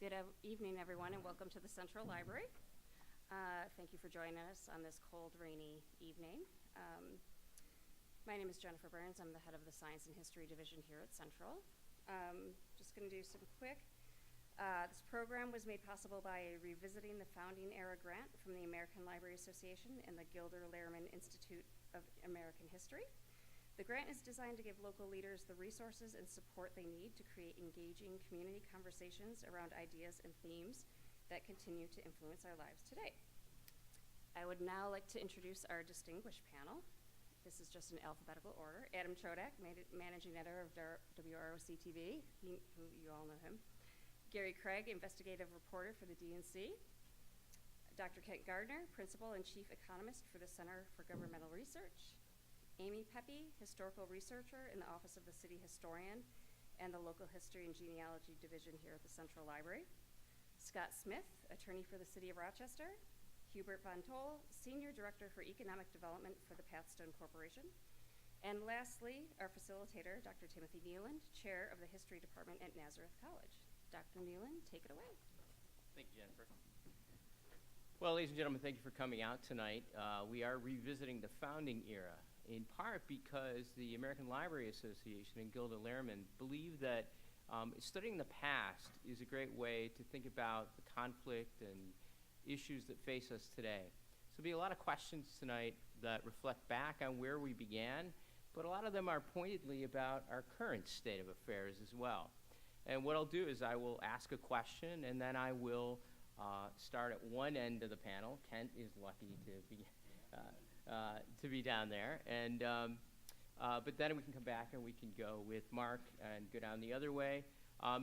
Good evening, everyone, and welcome to the Central Library. Thank you for joining us on this cold, rainy evening. My name is Jennifer Burns. I'm the head of the Science and History Division here at Central. Just going to do some quick. This program was made possible by Revisiting the Founding Era grant from the American Library Association and the Gilder Lehrman Institute of American History. The grant is designed to give local leaders the resources and support they need to create engaging community conversations around ideas and themes that continue to influence our lives today. I would now like to introduce our distinguished panel. This is just in alphabetical order. Adam Chodak, Managing Editor of WROC-TV, who you all know him. Gary Craig, Investigative Reporter for the DNC. Dr. Kent Gardner, Principal and Chief Economist for the Center for Governmental Research. Amy Pepe, Historical Researcher in the Office of the City Historian and the Local History and Genealogy Division here at the Central Library. Scott Smith, Attorney for the City of Rochester. Hubert Von Toll, Senior Director for Economic Development for the Pathstone Corporation. And lastly, our facilitator, Dr. Timothy Neeland, Chair of the History Department at Nazareth College. Dr. Neeland, take it away. Thank you, Jennifer. Well, ladies and gentlemen, thank you for coming out tonight. We are revisiting the founding era, in part because the American Library Association and Gilder Lehrman believe that studying the past is a great way to think about the conflict and issues that face us today. So there'll be a lot of questions tonight that reflect back on where we began, but a lot of them are pointedly about our current state of affairs as well. And what I'll do is I will ask a question, and then I will start at one end of the panel. Kent is lucky to be down there, and but then we can come back and we can go with Mark and go down the other way.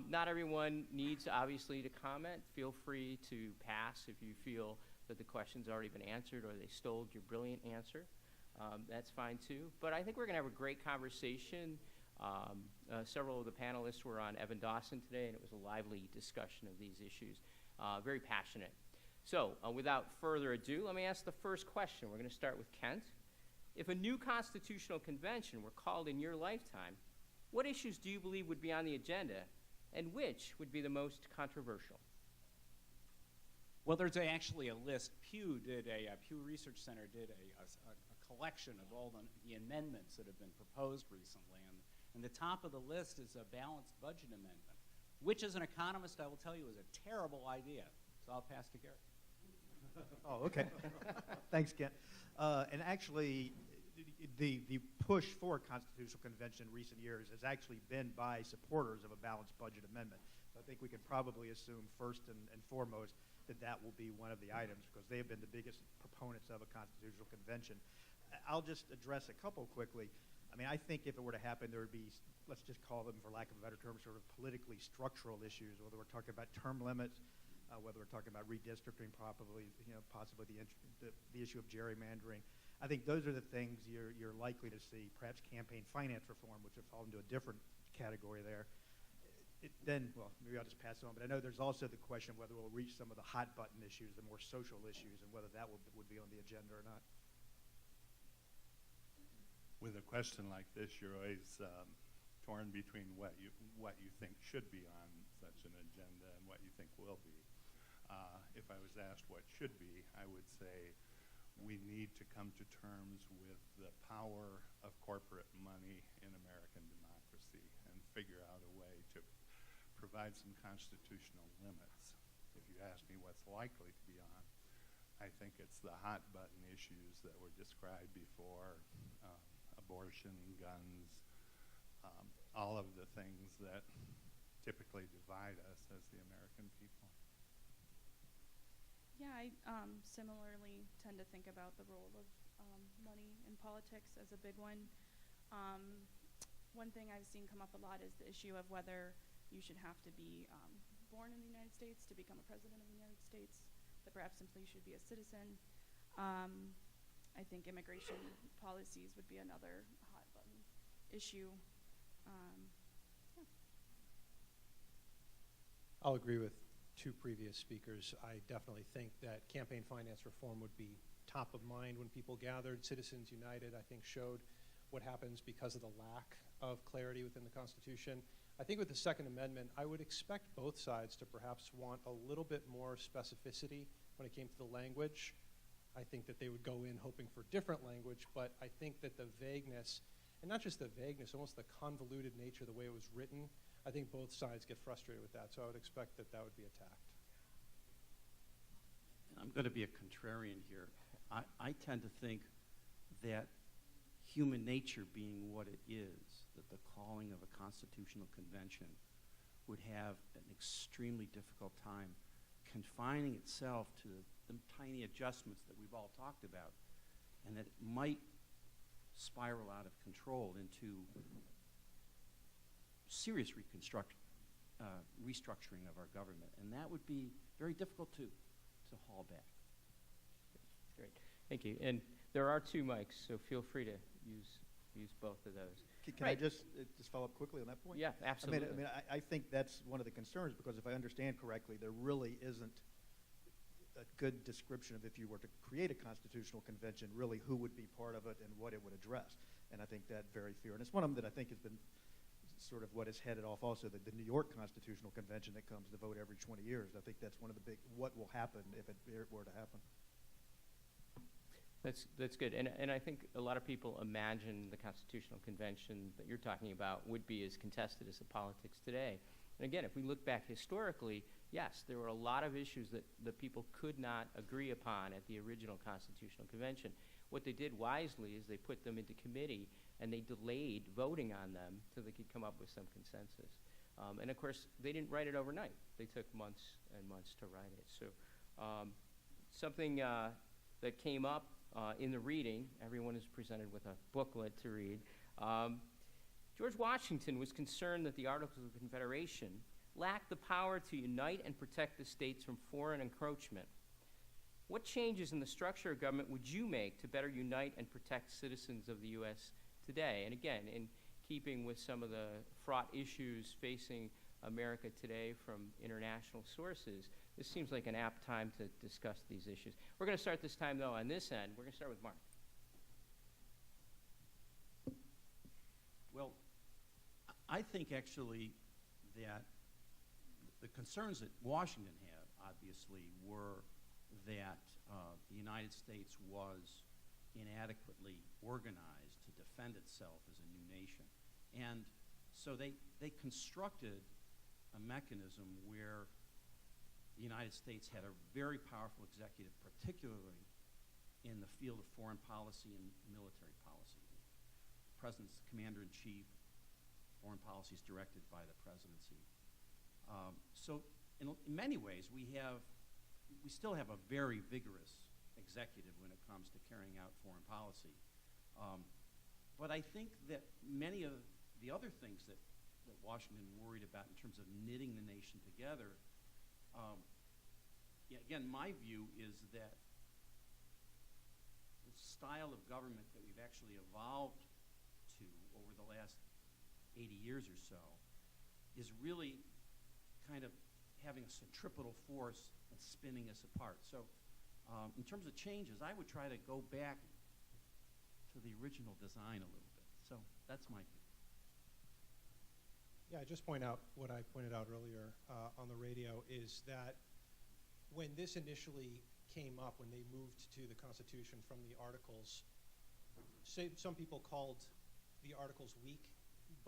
Not everyone needs, obviously, to comment. Feel free to pass if you feel that the question's already been answered or they stole your brilliant answer. That's fine too. But I think we're going to have a great conversation. Several of the panelists were on Evan Dawson today, and it was a lively discussion of these issues. Very passionate. So, without further ado, let me ask the first question. We're going to start with Kent. If a new constitutional convention were called in your lifetime, what issues do you believe would be on the agenda, and which would be the most controversial? Well, there's actually a list. Pew Research Center did a collection of all the amendments that have been proposed recently, and the top of the list is a balanced budget amendment, which as an economist I will tell you is a terrible idea. So I'll pass to Gary. Oh, okay. Thanks, Kent. And actually, the push for a constitutional convention in recent years has actually been by supporters of a balanced budget amendment. So I think we can probably assume first and foremost that that will be one of the items because they have been the biggest proponents of a constitutional convention. I'll just address a couple quickly. I mean, I think if it were to happen, there would be, let's just call them, for lack of a better term, sort of politically structural issues, whether we're talking about term limits, whether we're talking about redistricting, possibly the issue of gerrymandering. I think those are the things you're likely to see. Perhaps campaign finance reform, which would fall into a different category there. Well, maybe I'll just pass it on. But I know there's also the question of whether we'll reach some of the hot button issues, the more social issues, and whether that would be on the agenda or not. With a question like this, you're always torn between what you think should be on such an agenda and what you think will be. If I was asked what should be, I would say we need to come to terms with the power of corporate money in American democracy and figure out a way to provide some constitutional limits. If you ask me what's likely to be on, I think it's the hot button issues that were described before, abortion, guns, all of the things that typically divide us as the American people. Yeah, I similarly tend to think about the role of money in politics as a big one. One thing I've seen come up a lot is the issue of whether you should have to be born in the United States to become a president of the United States, that perhaps simply you should be a citizen. I think immigration policies would be another hot button issue. Yeah. I'll agree with two previous speakers. I definitely think that campaign finance reform would be top of mind when people gathered. Citizens United, I think, showed what happens because of the lack of clarity within the Constitution. I think with the Second Amendment, I would expect both sides to perhaps want a little bit more specificity when it came to the language. I think that they would go in hoping for different language, but I think that the vagueness, and not just the vagueness, almost the convoluted nature of the way it was written, I think both sides get frustrated with that, so I would expect that that would be attacked. I'm going to be a contrarian here. I tend to think that human nature being what it is, that the calling of a constitutional convention would have an extremely difficult time confining itself to the tiny adjustments that we've all talked about, and that it might spiral out of control into serious restructuring of our government, and that would be very difficult to haul back. Great, thank you. And there are 2 mics, so feel free to use both of those. Can I just follow up quickly on that point? Yeah, absolutely. I think that's one of the concerns, because if I understand correctly, there really isn't a good description of, if you were to create a constitutional convention, really who would be part of it and what it would address. And I think that very fear, and it's one of them that I think has been sort of what has headed off also the New York Constitutional Convention that comes to vote every 20 years. I think that's one of the big, what will happen if it were to happen. That's good, and I think a lot of people imagine the Constitutional Convention that you're talking about would be as contested as the politics today. And again, if we look back historically, yes, there were a lot of issues that the people could not agree upon at the original Constitutional Convention. What they did wisely is they put them into committee and they delayed voting on them so they could come up with some consensus. And of course, they didn't write it overnight. They took months and months to write it. So something that came up in the reading, everyone is presented with a booklet to read. George Washington was concerned that the Articles of Confederation lacked the power to unite and protect the states from foreign encroachment. What changes in the structure of government would you make to better unite and protect citizens of the U.S. today? And again, in keeping with some of the fraught issues facing America today from international sources, this seems like an apt time to discuss these issues. We're going to start this time, though, on this end. We're going to start with Mark. Well, I think actually that the concerns that Washington had, obviously, were that the United States was inadequately organized to defend itself as a new nation. And so they constructed a mechanism where the United States had a very powerful executive, particularly in the field of foreign policy and military policy. The President's commander-in-chief, foreign policy is directed by the Presidency. So in many ways, we still have a very vigorous executive when it comes to carrying out foreign policy. But I think that many of the other things that Washington worried about in terms of knitting the nation together, again, my view is that the style of government that we've actually evolved to over the last 80 years or so is really kind of having a centripetal force and spinning us apart. So in terms of changes, I would try to go back to the original design a little bit. So that's my view. Yeah, I just point out what I pointed out earlier on the radio is that when this initially came up, when they moved to the Constitution from the Articles, some people called the Articles weak,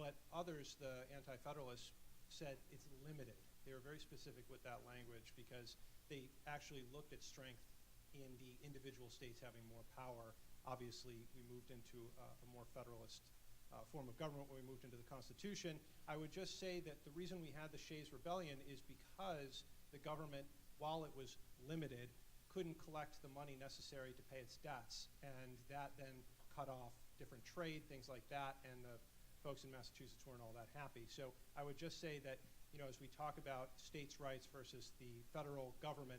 but others, the anti-federalists, said it's limited. They were very specific with that language because they actually looked at strength in the individual states having more power. Obviously, we moved into a more federalist form of government when we moved into the Constitution. I would just say that the reason we had the Shays Rebellion is because the government, while it was limited, couldn't collect the money necessary to pay its debts, and that then cut off different trade, things like that, and the folks in Massachusetts weren't all that happy. So I would just say that, as we talk about states' rights versus the federal government,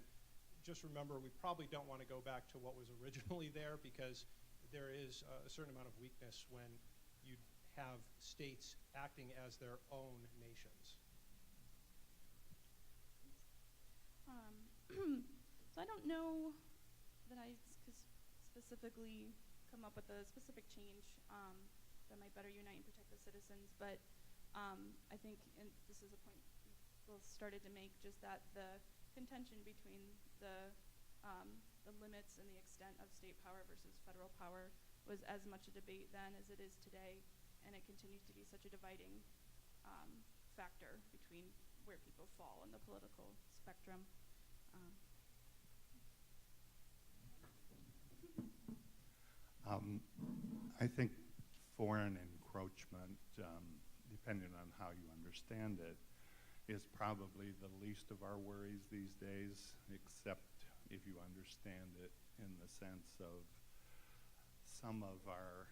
just remember we probably don't want to go back to what was originally there, because there is a certain amount of weakness when you have states acting as their own nations. So I don't know that I specifically come up with a specific change that might better unite and protect the citizens. But I think, and this is a point we both started to make, just that the contention between the limits and the extent of state power versus federal power was as much a debate then as it is today, and it continues to be such a dividing factor between where people fall in the political spectrum. I think foreign encroachment, depending on how you understand it, is probably the least of our worries these days, except if you understand it in the sense of some of our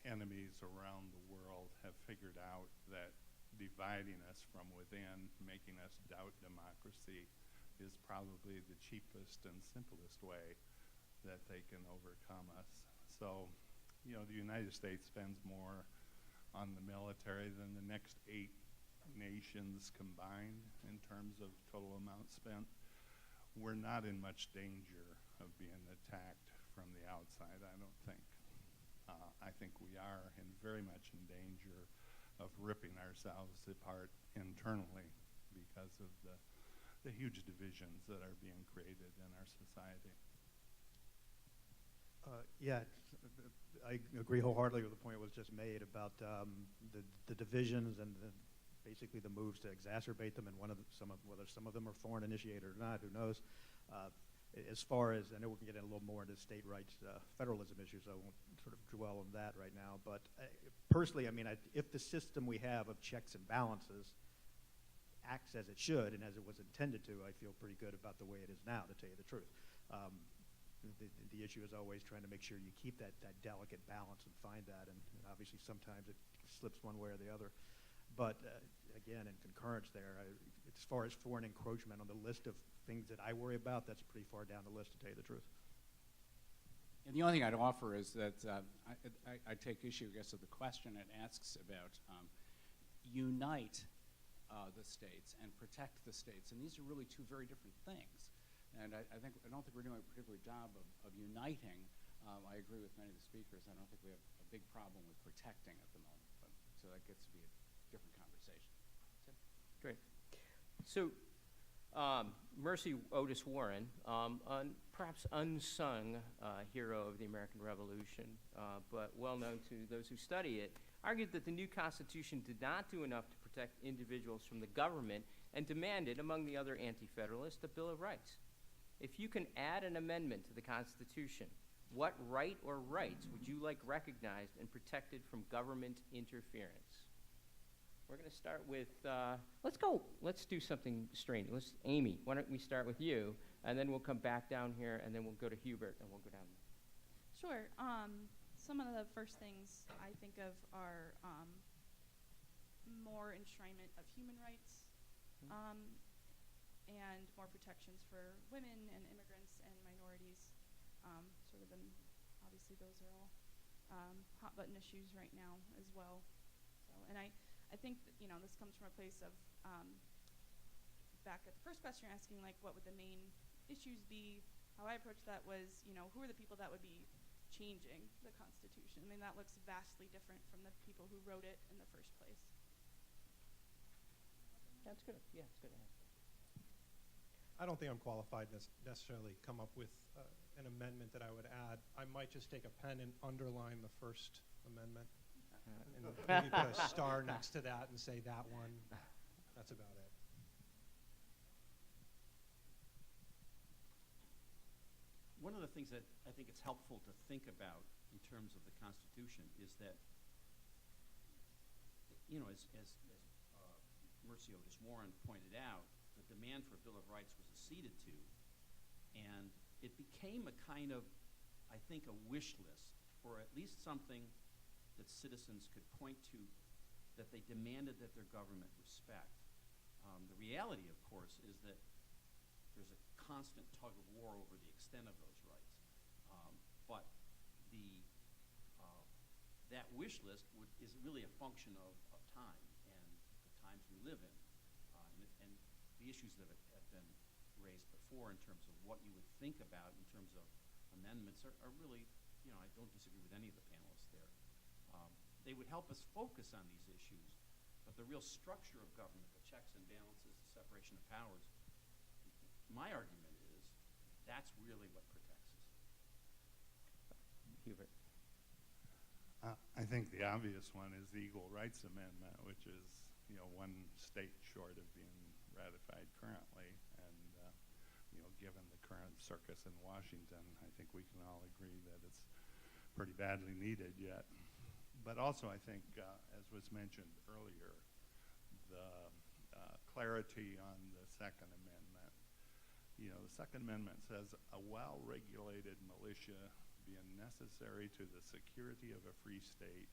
enemies around the world have figured out that dividing us from within, making us doubt democracy, is probably the cheapest and simplest way that they can overcome us. So, you know, the United States spends more on the military than the next 8 nations combined in terms of total amount spent. We're not in much danger of being attacked from the outside, I don't think. I think we are very much in danger of ripping ourselves apart internally because of the huge divisions that are being created in our society. Yeah, I agree wholeheartedly with the point that was just made about the divisions and basically the moves to exacerbate them, and whether some of them are foreign initiated or not, who knows. As far as, I know we can get in a little more into state rights, federalism issues, I won't sort of dwell on that right now, but personally, I mean, if the system we have of checks and balances acts as it should and as it was intended to, I feel pretty good about the way it is now, to tell you the truth. The issue is always trying to make sure you keep that delicate balance and find that, and obviously sometimes it slips one way or the other. But again, in concurrence there, as far as foreign encroachment on the list of things that I worry about, that's pretty far down the list, to tell you the truth. And the only thing I'd offer is that I take issue, I guess, with the question it asks about unite the states and protect the states. And these are really two very different things. And I don't think we're doing a particular job of uniting. I agree with many of the speakers. I don't think we have a big problem with protecting at the moment. So that gets to be a different conversation. Great. So, Mercy Otis Warren, perhaps unsung hero of the American Revolution, but well known to those who study it, argued that the new Constitution did not do enough to protect individuals from the government and demanded, among the other anti-federalists, a Bill of Rights. If you can add an amendment to the Constitution, what right or rights would you like recognized and protected from government interference? We're going to start with, let's do something strange. Amy, why don't we start with you, and then we'll come back down here, and then we'll go to Hubert, and we'll go down there. Sure. Some of the first things I think of are more enshrinement of human rights, and more protections for women and immigrants and minorities. Obviously those are all hot button issues right now as well. So, and I think that, this comes from a place of, back at the first question you're asking, like, what would the main issues be? How I approached that was, who are the people that would be changing the Constitution? I mean, that looks vastly different from the people who wrote it in the first place. That's good. Yeah, it's good to have. I don't think I'm qualified to necessarily come up with an amendment that I would add. I might just take a pen and underline the First Amendment and maybe put a star next to that and say that one. That's about it. One of the things that I think it's helpful to think about in terms of the Constitution is that, as Mercy Otis Warren pointed out, the demand for a Bill of Rights was acceded to, and it became a kind of, I think, a wish list for at least something that citizens could point to that they demanded that their government respect. The reality, of course, is that there's a constant tug of war over the extent of those rights. But that wish list is really a function of time and the times we live in. And the issues that have been raised before in terms of what you would think about in terms of amendments are really, I don't disagree with any of the panelists there. they would help us focus on these issues. But the real structure of government, the checks and balances, the separation of powers, my argument is that's really what protects us. Hubert. I think the obvious one is the Equal Rights Amendment, which is, one state short of being ratified currently. And, given the current circus in Washington, I think we can all agree that it's pretty badly needed yet. But also, I think, as was mentioned earlier, the clarity on the Second Amendment. The Second Amendment says a well-regulated militia being necessary to the security of a free state,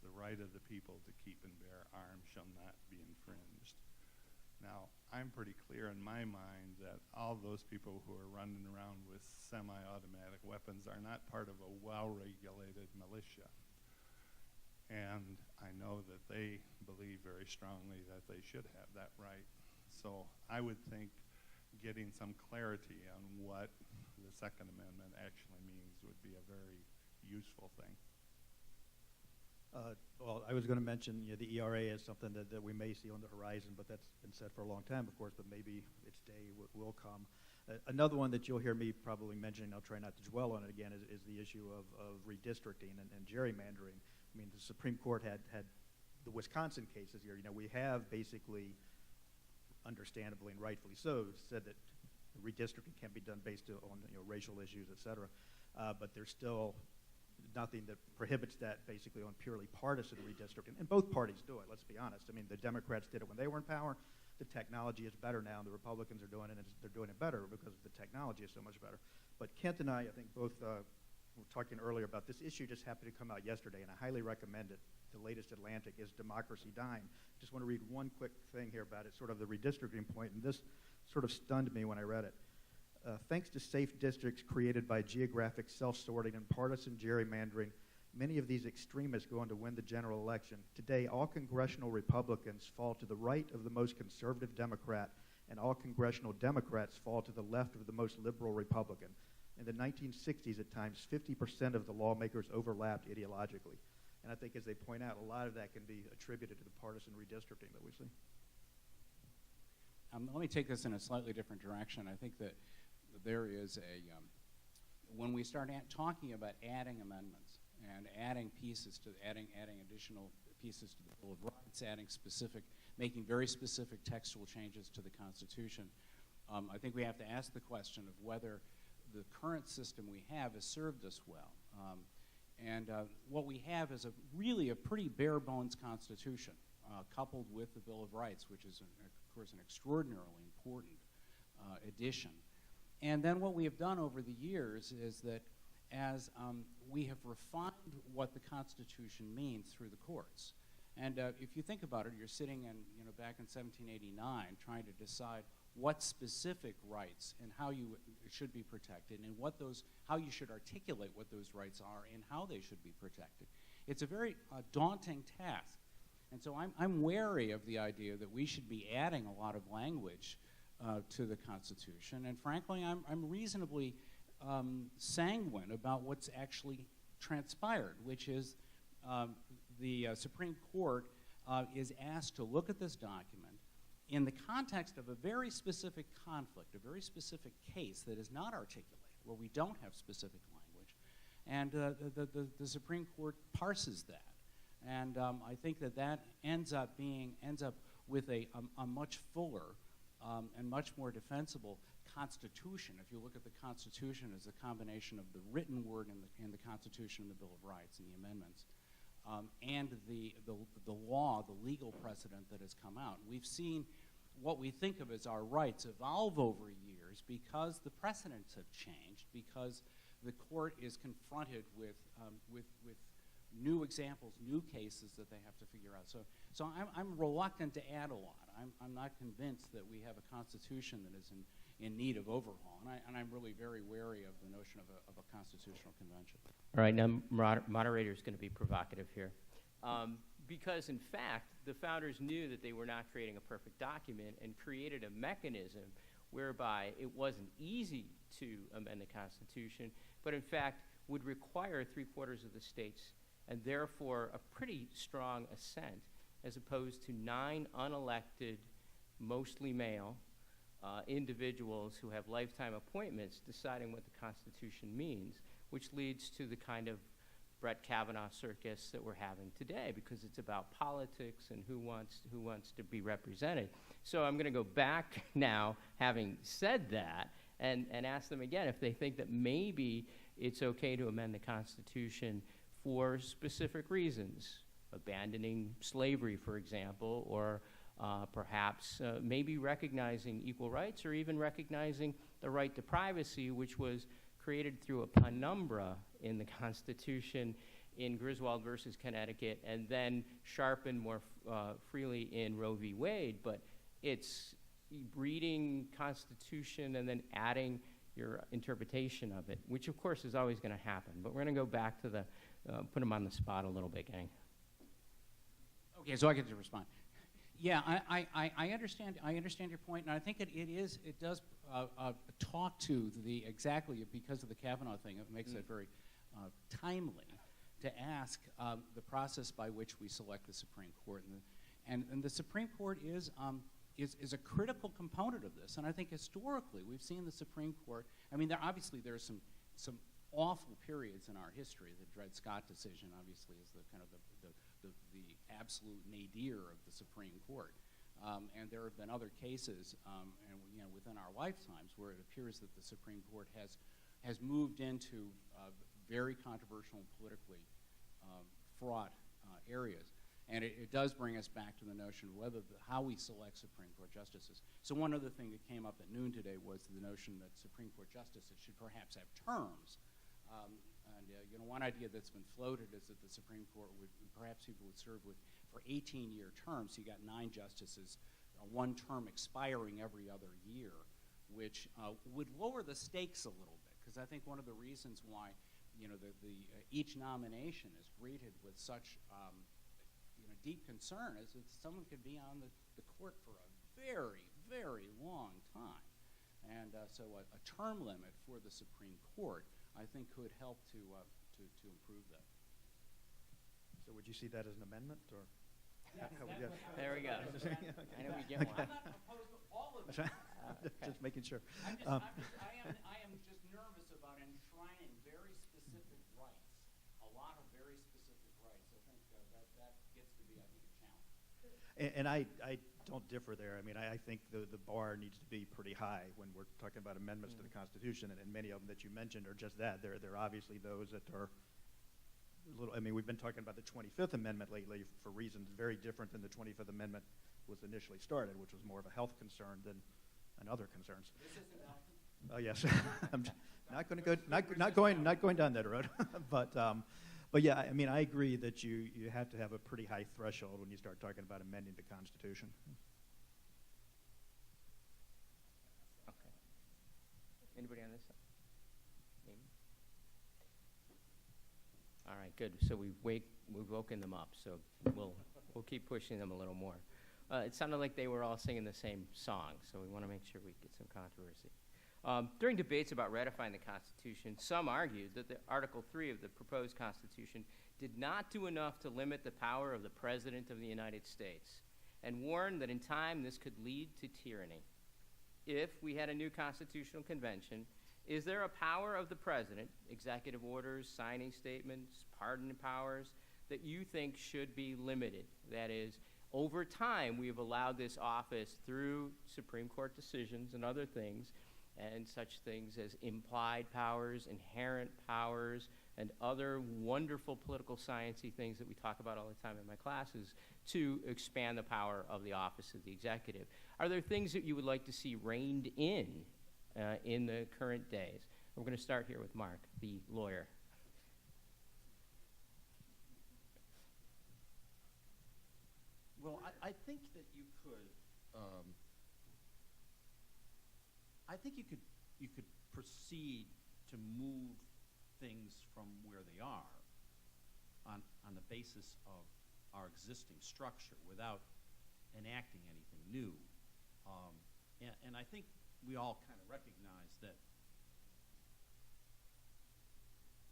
the right of the people to keep and bear arms shall not be infringed. Now, I'm pretty clear in my mind that all those people who are running around with semi-automatic weapons are not part of a well-regulated militia. And I know that they believe very strongly that they should have that right. So I would think getting some clarity on what the Second Amendment actually means would be a very useful thing. Well, I was going to mention the ERA is something that we may see on the horizon, but that's been said for a long time, of course, but maybe its day will come. Another one that you'll hear me probably mentioning, I'll try not to dwell on it again, is the issue of redistricting and gerrymandering. I mean, the Supreme Court had the Wisconsin cases here. We have basically, understandably and rightfully so, said that redistricting can be done based on racial issues, et cetera. But there's still nothing that prohibits that basically on purely partisan redistricting. And both parties do it, let's be honest. I mean, the Democrats did it when they were in power. The technology is better now, and the Republicans are doing it, and they're doing it better because the technology is so much better. But Kent and I think both were talking earlier about this issue just happened to come out yesterday, and I highly recommend it. The latest Atlantic is Democracy Dying. Just want to read one quick thing here about it, sort of the redistricting point, and this sort of stunned me when I read it. Thanks to safe districts created by geographic self-sorting and partisan gerrymandering, many of these extremists go on to win the general election. Today, all congressional Republicans fall to the right of the most conservative Democrat, and all congressional Democrats fall to the left of the most liberal Republican. In the 1960s, at times, 50% of the lawmakers overlapped ideologically. And I think, as they point out, a lot of that can be attributed to the partisan redistricting that we see. Let me take this in a slightly different direction. I think that there is when we start talking about adding amendments and adding pieces to, adding additional pieces to the Bill of Rights, making very specific textual changes to the Constitution, I think we have to ask the question of whether the current system we have has served us well. What we have is really a pretty bare bones Constitution, coupled with the Bill of Rights, which is, of course, an extraordinarily important addition. And then what we have done over the years is that as we have refined what the Constitution means through the courts. And if you think about it, you're sitting in, back in 1789 trying to decide what specific rights and how you should be protected and how you should articulate what those rights are and how they should be protected. It's a very daunting task. And so I'm wary of the idea that we should be adding a lot of language to the Constitution. And frankly, I'm reasonably sanguine about what's actually transpired, which is the Supreme Court is asked to look at this document in the context of a very specific conflict, a very specific case that is not articulated, where we don't have specific language. And the Supreme Court parses that. And I think that ends up with a much fuller and much more defensible Constitution. If you look at the Constitution as a combination of the written word in the Constitution and the Bill of Rights and the amendments, and the law, the legal precedent that has come out. We've seen what we think of as our rights evolve over years because the precedents have changed, because the court is confronted with new examples, new cases that they have to figure out. So I'm reluctant to add a lot. I'm not convinced that we have a Constitution that is in need of overhaul, and I'm really very wary of the notion of a constitutional convention. All right, now moderator is going to be provocative here. Because, in fact, the founders knew that they were not creating a perfect document and created a mechanism whereby it wasn't easy to amend the Constitution, but in fact would require 3/4 of the states and therefore a pretty strong assent, as opposed to 9 unelected, mostly male, individuals who have lifetime appointments deciding what the Constitution means, which leads to the kind of Brett Kavanaugh circus that we're having today, because it's about politics and who wants to be represented. So I'm going to go back now, having said that, and ask them again if they think that maybe it's okay to amend the Constitution for specific reasons, abandoning slavery, for example, or perhaps maybe recognizing equal rights, or even recognizing the right to privacy, which was created through a penumbra in the Constitution in Griswold versus Connecticut, and then sharpened more freely in Roe v. Wade. But it's reading Constitution and then adding your interpretation of it, which of course is always going to happen. But we're going to go back to the, put them on the spot a little bit, gang. Okay, so I get to respond. Yeah, I understand your point, and I think it does talk to the exactly because of the Kavanaugh thing. It makes it very timely to ask the process by which we select the Supreme Court, and the Supreme Court is a critical component of this. And I think historically we've seen the Supreme Court. I mean, there are some awful periods in our history. The Dred Scott decision, obviously, is the kind of the absolute nadir of the Supreme Court. And there have been other cases, and within our lifetimes, where it appears that the Supreme Court has moved into very controversial and politically fraught areas. And it does bring us back to the notion of how we select Supreme Court justices. So one other thing that came up at noon today was the notion that Supreme Court justices should perhaps have terms. One idea that's been floated is that the Supreme Court perhaps people would serve for 18-year terms. So you got 9 justices, one term expiring every other year, which would lower the stakes a little bit. Because I think one of the reasons why each nomination is greeted with such deep concern is that someone could be on the court for a very, very long time. And so a term limit for the Supreme Court, I think, could help to improve that. So would you see that as an amendment, or? Yes, There we go. I know we get one. I'm not opposed to all of it. Just making sure. I am just nervous about enshrining very specific rights, a lot of very specific rights. I think that gets to be, I think, a challenge. And I don't differ there. I mean, I think the bar needs to be pretty high when we're talking about amendments to the Constitution, and many of them that you mentioned are just that. They're obviously those that are a little, I mean, we've been talking about the 25th Amendment lately for reasons very different than the 25th Amendment was initially started, which was more of a health concern than other concerns. This isn't healthy. Oh yes, I'm not going to go, not going down that road. But yeah, I mean, I agree that you have to have a pretty high threshold when you start talking about amending the Constitution. Okay. Anybody on this side? Amy? All right, good. So we've woken them up. So we'll keep pushing them a little more. It sounded like they were all singing the same song, so we want to make sure we get some controversy. During debates about ratifying the Constitution, some argued that the Article 3 of the proposed Constitution did not do enough to limit the power of the President of the United States, and warned that in time this could lead to tyranny. If we had a new constitutional convention, is there a power of the President, executive orders, signing statements, pardon powers, that you think should be limited? That is, over time, we have allowed this office through Supreme Court decisions and other things, and such things as implied powers, inherent powers, and other wonderful political sciencey things that we talk about all the time in my classes, to expand the power of the office of the executive. Are there things that you would like to see reined in the current days? We're going to start here with Mark, the lawyer. Well, I think that you could. I think you could proceed to move things from where they are on the basis of our existing structure without enacting anything new. And I think we all kind of recognize that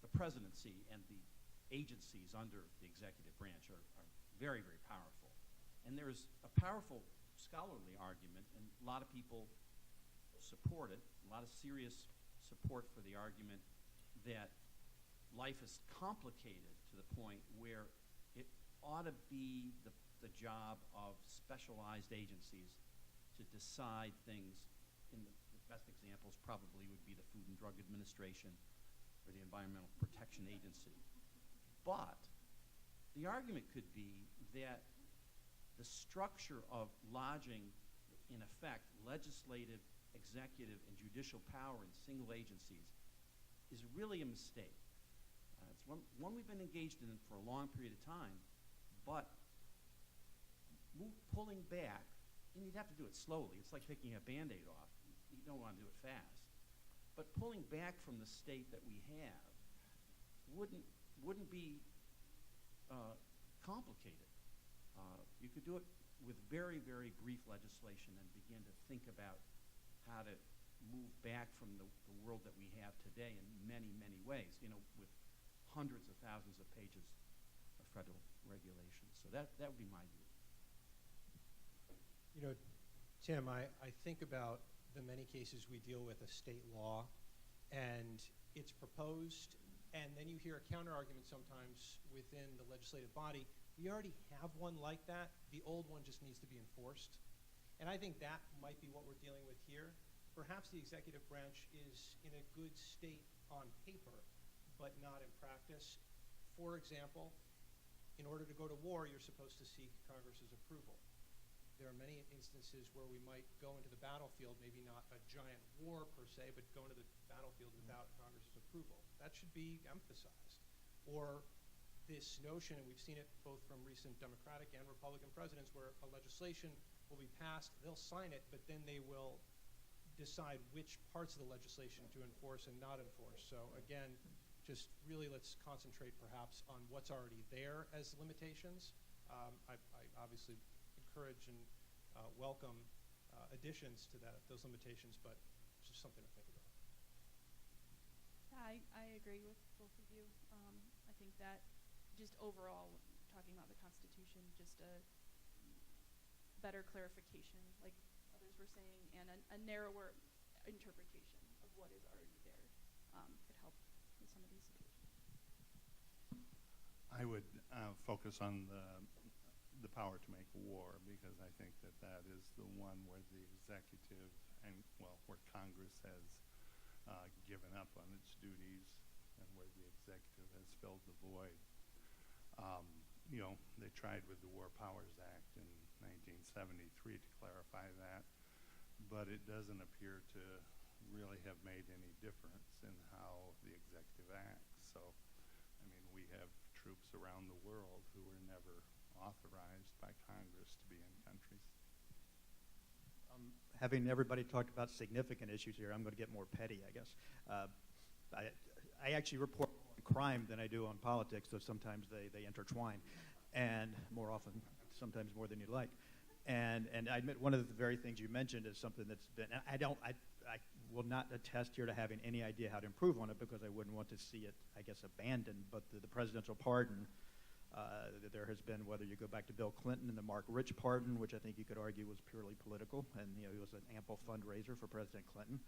the presidency and the agencies under the executive branch are very, very powerful. And there's a powerful scholarly argument, and a lot of people support it, a lot of serious support for the argument that life is complicated to the point where it ought to be the job of specialized agencies to decide things. In the best examples probably would be the Food and Drug Administration or the Environmental Protection Agency. But the argument could be that the structure of lodging, in effect, legislative, executive, and judicial power in single agencies is really a mistake. It's one we've been engaged in for a long period of time, but pulling back, and you'd have to do it slowly. It's like taking a Band-Aid off. You don't want to do it fast. But pulling back from the state that we have wouldn't be complicated. You could do it with very, very brief legislation and begin to think about how to move back from the world that we have today in many, many ways, with hundreds of thousands of pages of federal regulations. So that would be my view. Tim, I think about the many cases we deal with a state law, and it's proposed, and then you hear a counter-argument sometimes within the legislative body. We already have one like that. The old one just needs to be enforced. And I think that might be what we're dealing with here. Perhaps the executive branch is in a good state on paper, but not in practice. For example, in order to go to war, you're supposed to seek Congress's approval. There are many instances where we might go into the battlefield, maybe not a giant war per se, but go into the battlefield without Congress's approval. That should be emphasized. Or this notion, and we've seen it both from recent Democratic and Republican presidents, where a legislation will be passed, they'll sign it, but then they will decide which parts of the legislation to enforce and not enforce. So again, just really let's concentrate perhaps on what's already there as limitations. I obviously encourage and welcome additions to those limitations, but it's just something to think about. Yeah, I agree with both of you. I think that just overall, talking about the Constitution, just a better clarification, like others were saying, and a narrower interpretation of what is already there could help with some of these situations. I would focus on the power to make war, because I think that is the one where the executive and, where Congress has given up on its duties and where the executive has filled the void. They tried with the War Powers Act in 1973 to clarify that, but it doesn't appear to really have made any difference in how the executive acts. So, we have troops around the world who were never authorized by Congress to be in countries. Having everybody talked about significant issues here, I'm going to get more petty, I guess. I actually report more on crime than I do on politics, so sometimes they intertwine, and more often, sometimes more than you'd like. And I admit one of the very things you mentioned is something that's been, I will not attest here to having any idea how to improve on it, because I wouldn't want to see it, I guess, abandoned, but the presidential pardon, there has been, whether you go back to Bill Clinton and the Mark Rich pardon, which I think you could argue was purely political, and he was an ample fundraiser for President Clinton.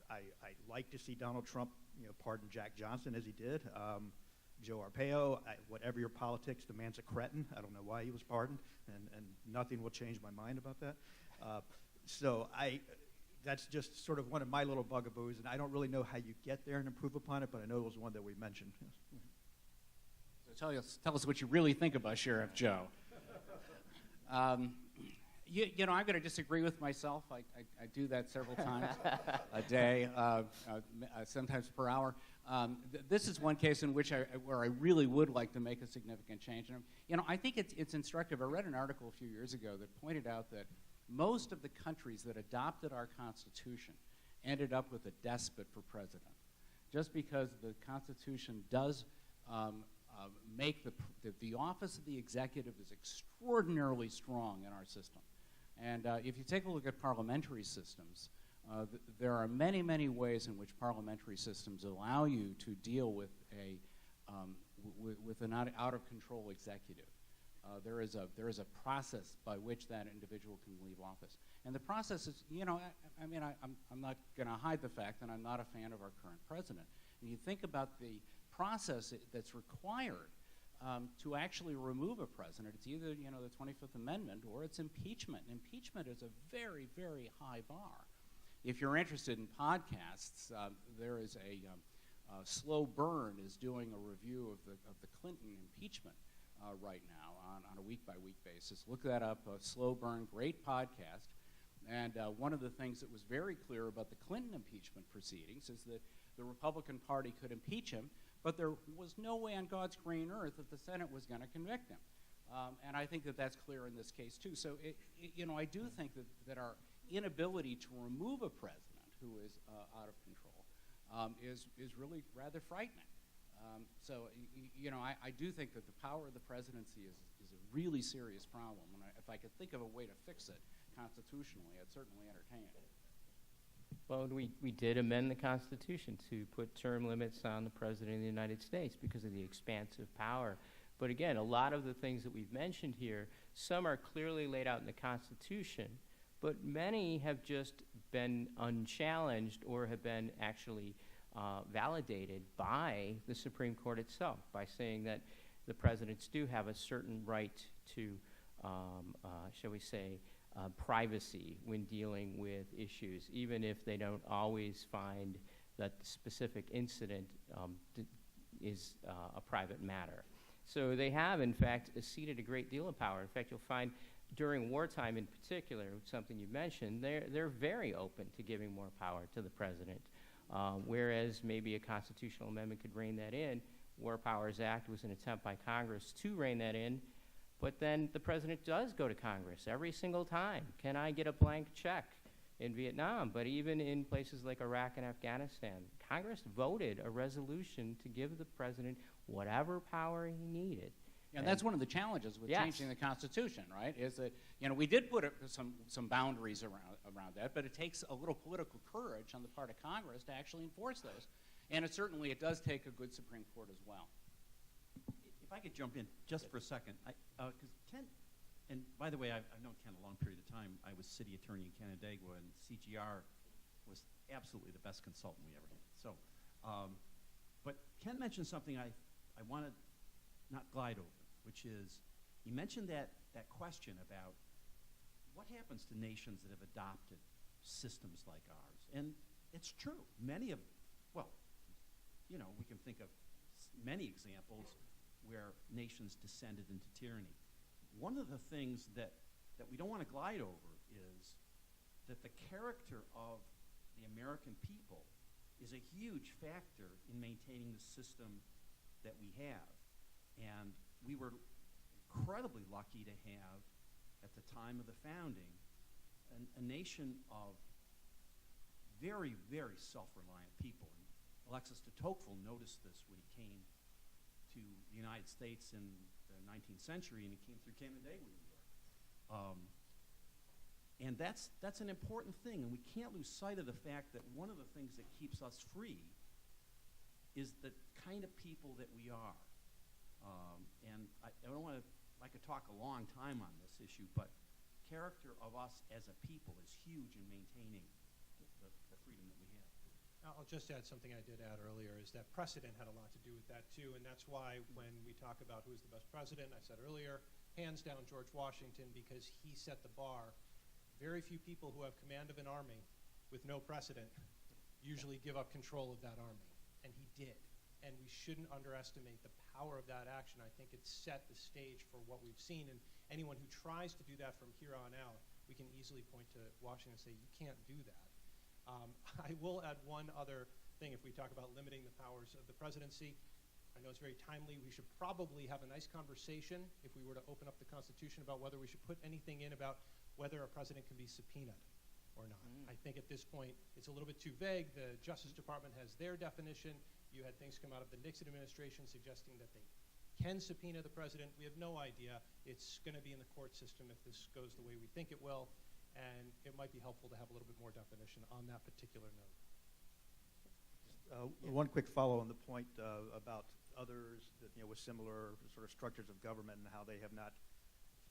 I like to see Donald Trump, pardon Jack Johnson as he did. Joe Arpaio, whatever your politics, the man's a cretin. I don't know why he was pardoned, and nothing will change my mind about that. That's just sort of one of my little bugaboos, and I don't really know how you get there and improve upon it, but I know it was one that we mentioned. So tell us what you really think about Sheriff Joe. I'm going to disagree with myself. I do that several times a day, sometimes per hour. This is one case in which where I really would like to make a significant change. And, I think it's instructive. I read an article a few years ago that pointed out that most of the countries that adopted our Constitution ended up with a despot for president, just because the Constitution does make the office of the executive is extraordinarily strong in our system. And if you take a look at parliamentary systems, there are many, many ways in which parliamentary systems allow you to deal with with an out of control executive. There is a process by which that individual can leave office, and the process is, you know, I mean, I'm not going to hide the fact that I'm not a fan of our current president. And you think about the process that's required to actually remove a president. It's either, you know, the 25th Amendment or it's impeachment. And impeachment is a very, very high bar. If you're interested in podcasts, there is a Slow Burn is doing a review of the Clinton impeachment right now on a week-by-week basis. Look that up, Slow Burn, great podcast. And one of the things that was very clear about the Clinton impeachment proceedings is that the Republican Party could impeach him, but there was no way on God's green earth that the Senate was going to convict him. And I think that that's clear in this case, too. So, you know, I do think that our inability to remove a president who is out of control is really rather frightening. So, you know, I do think that the power of the presidency is a really serious problem. And if I could think of a way to fix it constitutionally, I'd certainly entertain it. Well, we did amend the Constitution to put term limits on the President of the United States because of the expansive power. But again, a lot of the things that we've mentioned here, some are clearly laid out in the Constitution, but many have just been unchallenged or have been actually validated by the Supreme Court itself by saying that the presidents do have a certain right to, shall we say, privacy when dealing with issues, even if they don't always find that the specific incident is a private matter. So they have, in fact, ceded a great deal of power. In fact, you'll find during wartime in particular, something you mentioned, they're very open to giving more power to the president, whereas maybe a constitutional amendment could rein that in. War Powers Act was an attempt by Congress to rein that in, but then the president does go to Congress every single time. Can I get a blank check in Vietnam? But even in places like Iraq and Afghanistan, Congress voted a resolution to give the president whatever power he needed. Yeah, and that's one of the challenges with Yes. changing the Constitution, right? Is that, you know, we did put some boundaries around that, but it takes a little political courage on the part of Congress to actually enforce those. And it does take a good Supreme Court as well. If I could jump in just for a second, because Ken, and by the way, I've known Ken a long period of time. I was city attorney in Canandaigua, and CGR was absolutely the best consultant we ever had. So, but Ken mentioned something I want to not glide over, which is, he mentioned that question about what happens to nations that have adopted systems like ours. And it's true. Many of, well, you know, we can think of many examples where nations descended into tyranny. One of the things that we don't want to glide over is that the character of the American people is a huge factor in maintaining the system that we have. And we were incredibly lucky to have, at the time of the founding, a nation of very, very self-reliant people. And Alexis de Tocqueville noticed this when he came to the United States in the 19th century, and he came through Canandaigua, New York. And that's an important thing, and we can't lose sight of the fact that one of the things that keeps us free is the kind of people that we are. And I don't want to, I could talk a long time on this issue, but character of us as a people is huge in maintaining the freedom that we have. I'll just add something I did add earlier, is that precedent had a lot to do with that too, and that's why when we talk about who's the best president, I said earlier, hands down George Washington, because he set the bar. Very few people who have command of an army with no precedent usually give up control of that army, and he did. And we shouldn't underestimate the power of that action. I think it set the stage for what we've seen, and anyone who tries to do that from here on out, we can easily point to Washington and say, you can't do that. I will add one other thing if we talk about limiting the powers of the presidency. I know it's very timely. We should probably have a nice conversation if we were to open up the Constitution about whether we should put anything in about whether a president can be subpoenaed or not. I think at this point it's a little bit too vague. The Justice Department has their definition. You had things come out of the Nixon administration suggesting that they can subpoena the president. We have no idea. It's going to be in the court system if this goes the way we think it will, and it might be helpful to have a little bit more definition on that particular note. One quick follow on the point about others that, with similar sort of structures of government and how they have not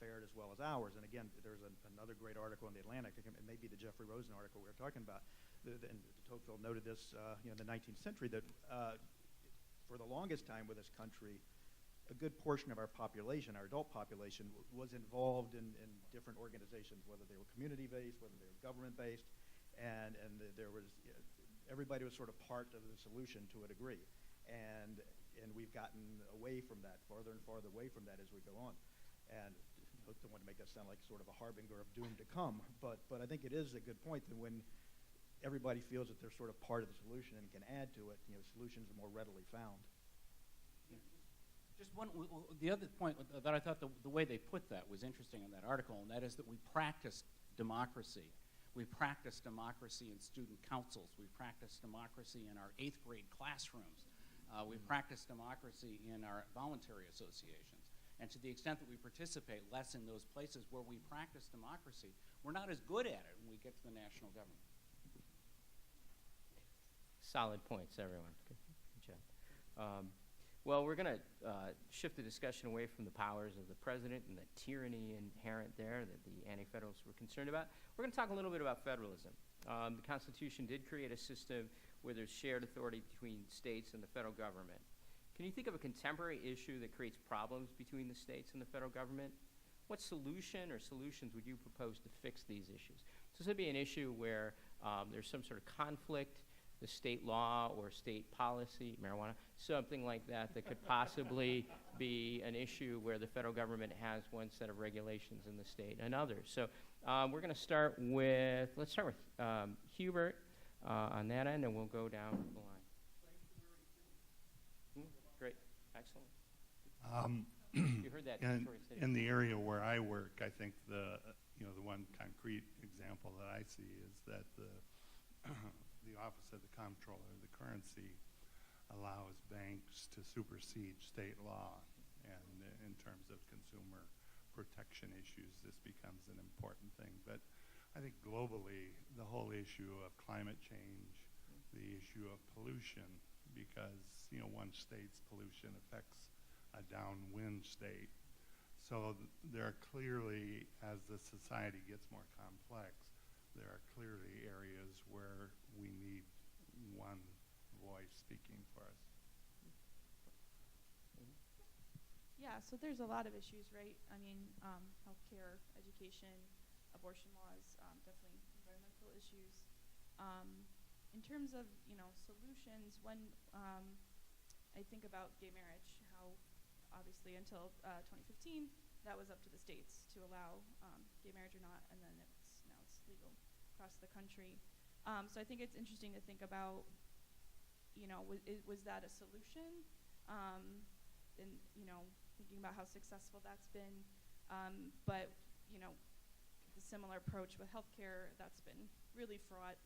fared as well as ours. And again, there's another great article in the Atlantic. It may be the Jeffrey Rosen article we were talking about. And Tocqueville noted this, in the 19th century, that for the longest time with this country, a good portion of our population, our adult population, was involved in different organizations, whether they were community-based, whether they were government-based, and there was, everybody was sort of part of the solution to a degree. And we've gotten away from that, farther and farther away from that as we go on. And I don't want to make that sound like sort of a harbinger of doom to come, but I think it is a good point that when everybody feels that they're sort of part of the solution and can add to it, solutions are more readily found. Just one, the other point that I thought the way they put that was interesting in that article, and that is that we practice democracy. We practice democracy in student councils. We practice democracy in our 8th grade classrooms. We practice democracy in our voluntary associations. And to the extent that we participate less in those places where we practice democracy, we're not as good at it when we get to the national government. Solid points, everyone. Good job. Well, we're going to shift the discussion away from the powers of the president and the tyranny inherent there that the anti-federalists were concerned about. We're going to talk a little bit about federalism. The Constitution did create a system where there's shared authority between states and the federal government. Can you think of a contemporary issue that creates problems between the states and the federal government? What solution or solutions would you propose to fix these issues? So this would be an issue where there's some sort of conflict, the state law or state policy, marijuana, something like that that could possibly be an issue where the federal government has one set of regulations in the state and others. So we're going to start with, let's start with Hubert on that end, and we'll go down the line. Great, excellent. You heard that. In the area where I work, I think the one concrete example that I see is that the Office of the Comptroller of the Currency allows banks to supersede state law, and in terms of consumer protection issues, this becomes an important thing. But I think globally, the whole issue of climate change, the issue of pollution, because one state's pollution affects a downwind state. So there are clearly, as the society gets more complex, there are clearly areas where we need one voice speaking for us. Yeah, so there's a lot of issues, right? I mean, healthcare, education, abortion laws, definitely environmental issues. In terms of, solutions, when I think about gay marriage, how obviously until 2015, that was up to the states to allow gay marriage or not, and then now it's legal across the country. So I think it's interesting to think about, was that a solution? And, thinking about how successful that's been. But, the similar approach with healthcare, that's been really fraught.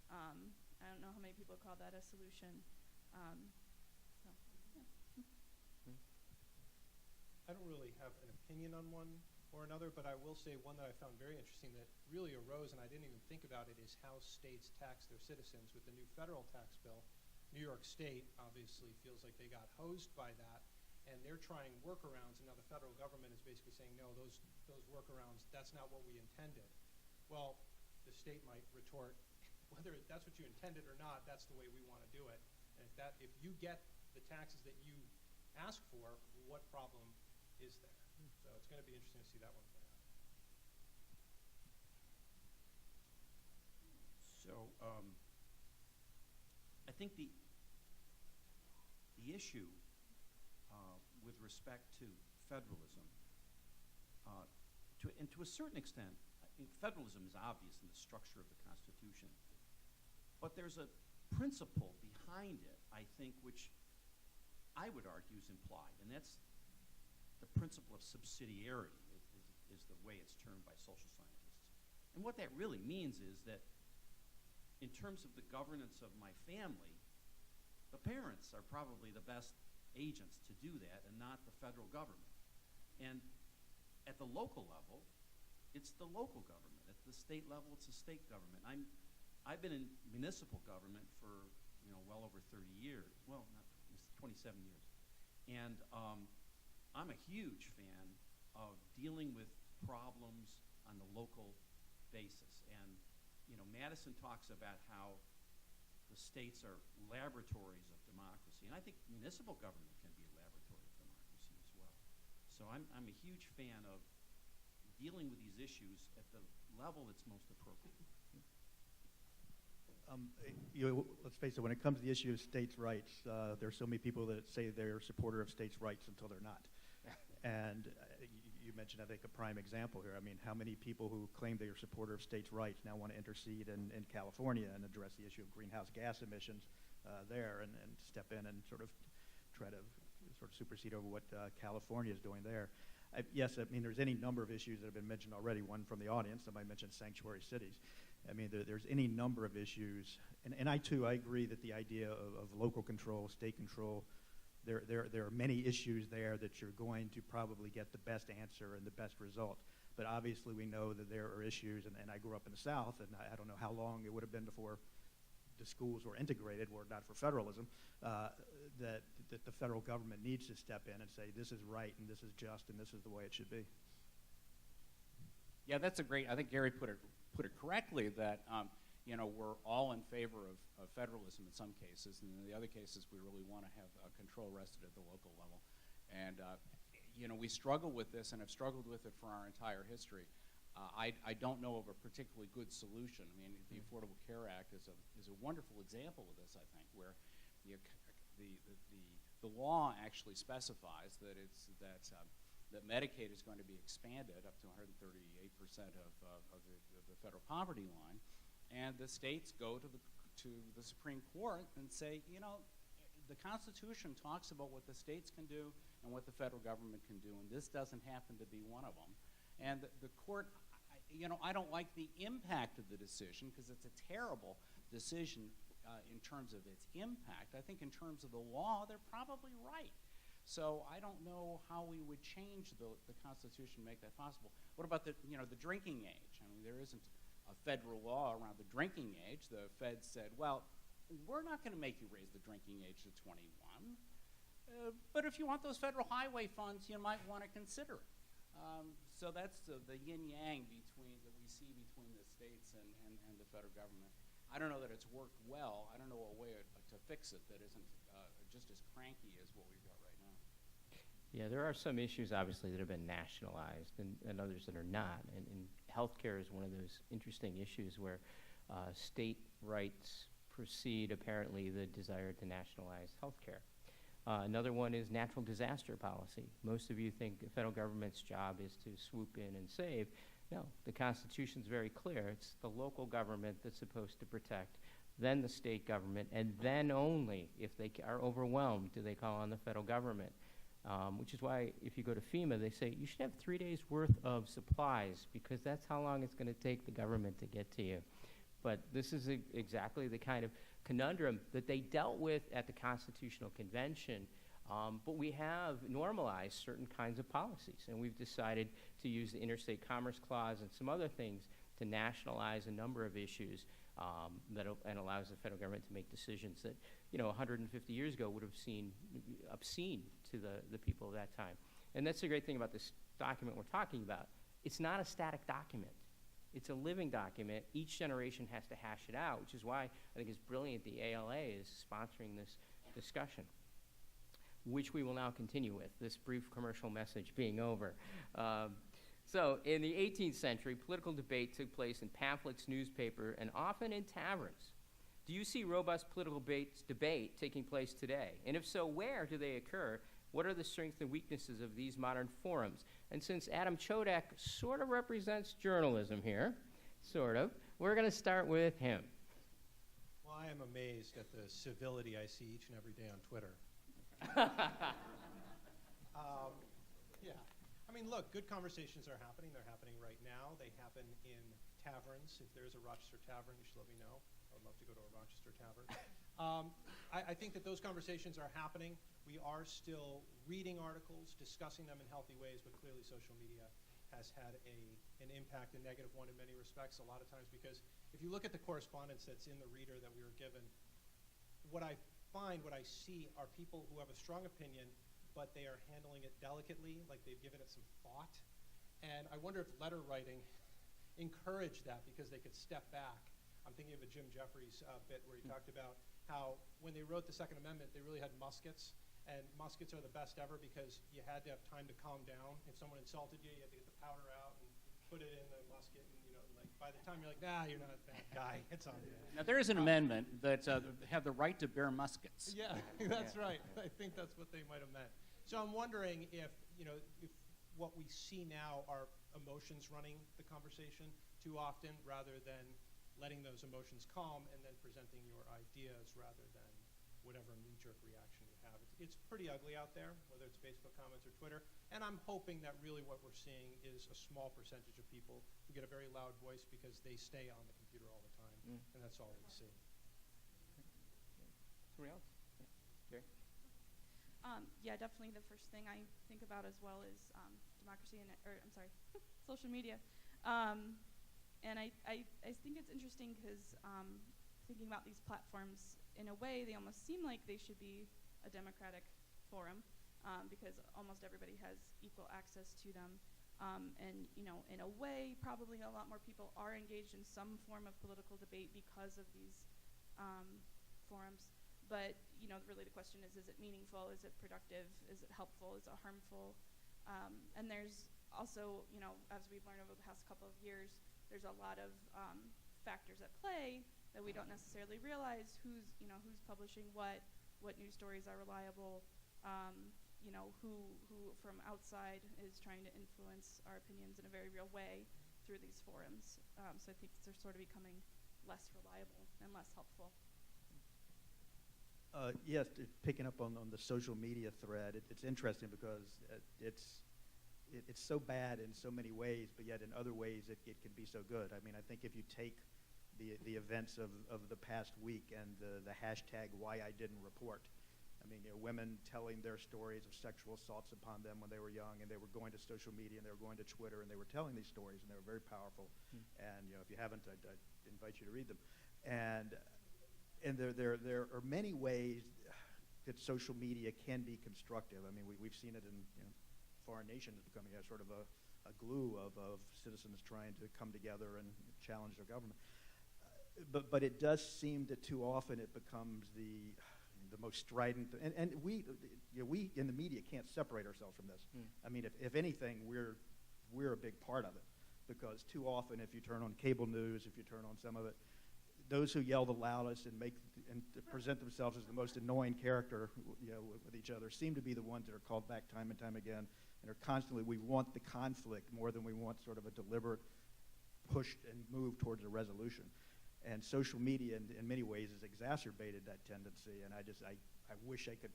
I don't know how many people call that a solution. So, yeah. I don't really have an opinion on one or another, but I will say one that I found very interesting that really arose, and I didn't even think about it, is how states tax their citizens with the new federal tax bill. New York State obviously feels like they got hosed by that, and they're trying workarounds, and now the federal government is basically saying, no, those workarounds, that's not what we intended. Well, the state might retort, whether that's what you intended or not, that's the way we want to do it. And if you get the taxes that you ask for, what problem is there? So it's going to be interesting to see that one play out. So I think the issue with respect to federalism, and to a certain extent, federalism is obvious in the structure of the Constitution, but there's a principle behind it, I think, which I would argue is implied, and that's the principle of subsidiarity is the way it's termed by social scientists. And what that really means is that in terms of the governance of my family, the parents are probably the best agents to do that and not the federal government. And at the local level, it's the local government. At the state level, it's the state government. I've been in municipal government for well over 30 years. Well, not 27 years. And I'm a huge fan of dealing with problems on the local basis. And, you know, Madison talks about how the states are laboratories of democracy. And I think municipal government can be a laboratory of democracy as well. So I'm a huge fan of dealing with these issues at the level that's most appropriate. Let's face it, when it comes to the issue of states' rights, there are so many people that say they're a supporter of states' rights until they're not. And you mentioned, I think, a prime example here. I mean, how many people who claim they're a supporter of states' rights now want to intercede in California and address the issue of greenhouse gas emissions there and step in and sort of try to sort of supersede over what California is doing there. Yes, I mean, there's any number of issues that have been mentioned already. One from the audience, somebody mentioned sanctuary cities. I mean, there's any number of issues. And I agree that the idea of local control, state control, there are many issues there that you're going to probably get the best answer and the best result. But obviously we know that there are issues, and I grew up in the South, and I don't know how long it would have been before the schools were integrated, were it not for federalism, that the federal government needs to step in and say, this is right, and this is just, and this is the way it should be. Yeah, that's a great, I think Gary put it correctly that, you know, we're all in favor of federalism in some cases, and in the other cases we really want to have control rested at the local level. And, you know, we struggle with this and have struggled with it for our entire history. I don't know of a particularly good solution. I mean, the Affordable Care Act is a wonderful example of this, I think, where the law actually specifies that that Medicaid is going to be expanded up to 138% of the federal poverty line, and the states go to the Supreme Court and say, you know, the Constitution talks about what the states can do and what the federal government can do, and this doesn't happen to be one of them. And the court, you know, I don't like the impact of the decision because it's a terrible decision in terms of its impact. I think in terms of the law, they're probably right. So I don't know how we would change the Constitution to make that possible. What about the drinking age? I mean, there isn't a federal law around the drinking age. The feds said, well, we're not going to make you raise the drinking age to 21, but if you want those federal highway funds, you might want to consider it. So that's the yin-yang that we see between the states and the federal government. I don't know that it's worked well. I don't know a way to fix it that isn't just as cranky as what we've got right now. Yeah, there are some issues, obviously, that have been nationalized and others that are not. And healthcare is one of those interesting issues where state rights precede, apparently, the desire to nationalize healthcare. Another one is natural disaster policy. Most of you think the federal government's job is to swoop in and save. No, the Constitution's very clear. It's the local government that's supposed to protect, then the state government, and then only, if they are overwhelmed, do they call on the federal government. Which is why if you go to FEMA, they say you should have 3 days worth of supplies because that's how long it's going to take the government to get to you. But this is exactly the kind of conundrum that they dealt with at the Constitutional Convention, but we have normalized certain kinds of policies, and we've decided to use the Interstate Commerce Clause and some other things to nationalize a number of issues and allows the federal government to make decisions that, 150 years ago would have seemed obscene to the people of that time. And that's the great thing about this document we're talking about. It's not a static document. It's a living document. Each generation has to hash it out, which is why I think it's brilliant the ALA is sponsoring this discussion, which we will now continue with, this brief commercial message being over. So in the 18th century, political debate took place in pamphlets, newspaper, and often in taverns. Do you see robust political debate taking place today? And if so, where do they occur? What are the strengths and weaknesses of these modern forums? And since Adam Chodak sort of represents journalism here, we're going to start with him. Well, I am amazed at the civility I see each and every day on Twitter. Yeah. I mean, look, good conversations are happening. They're happening right now. They happen in taverns. If there's a Rochester tavern, you should let me know. I would love to go to a Rochester tavern. I think that those conversations are happening. We are still reading articles, discussing them in healthy ways, but clearly social media has had an impact, a negative one in many respects, a lot of times, because if you look at the correspondence that's in the reader that we were given, what I see are people who have a strong opinion, but they are handling it delicately, like they've given it some thought. And I wonder if letter writing encouraged that because they could step back. I'm thinking of a Jim Jeffries bit where he talked about how when they wrote the Second Amendment, they really had muskets. And muskets are the best ever because you had to have time to calm down. If someone insulted you, you had to get the powder out and put it in the musket. And, you know, like by the time you're like, nah, you're not that guy. It's on you. Now, there is an amendment that have the right to bear muskets. Yeah, that's right. I think that's what they might have meant. So I'm wondering if, you know, if what we see now are emotions running the conversation too often rather than letting those emotions calm and then presenting your ideas rather than whatever knee-jerk reaction you have. It's pretty ugly out there, whether it's Facebook comments or Twitter, and I'm hoping that really what we're seeing is a small percentage of people who get a very loud voice because they stay on the computer all the time, and that's all we see. Somebody else? Yeah. Gary? Yeah, definitely the first thing I think about as well is democracy social media. And I think it's interesting because thinking about these platforms, in a way, they almost seem like they should be a democratic forum because almost everybody has equal access to them. And, you know, in a way, probably a lot more people are engaged in some form of political debate because of these forums. But, you know, really the question is it meaningful? Is it productive? Is it helpful? Is it harmful? And there's also, you know, as we've learned over the past couple of years, there's a lot of factors at play that we don't necessarily realize who's publishing what news stories are reliable, you know, who from outside is trying to influence our opinions in a very real way through these forums. So I think they're sort of becoming less reliable and less helpful. Yes, picking up on the social media thread, it's interesting because it's so bad in so many ways, but yet in other ways it can be so good. I mean, I think if you take the events of the past week and the hashtag why I didn't report, I mean, you know, women telling their stories of sexual assaults upon them when they were young, and they were going to social media and they were going to Twitter and they were telling these stories, and they were very powerful. And, you know, if you haven't, I invite you to read them. And there are many ways that social media can be constructive. I mean, we've seen it in, you know, foreign nations becoming a sort of a glue of citizens trying to come together and challenge their government. But it does seem that too often it becomes the most strident, and we in the media can't separate ourselves from this. I mean, if anything, we're a big part of it, because too often, if you turn on cable news, if you turn on some of it, those who yell the loudest and present themselves as the most annoying character, you know, with each other, seem to be the ones that are called back time and time again, and are constantly. We want the conflict more than we want sort of a deliberate push and move towards a resolution. And social media, in many ways, has exacerbated that tendency. And I wish I could.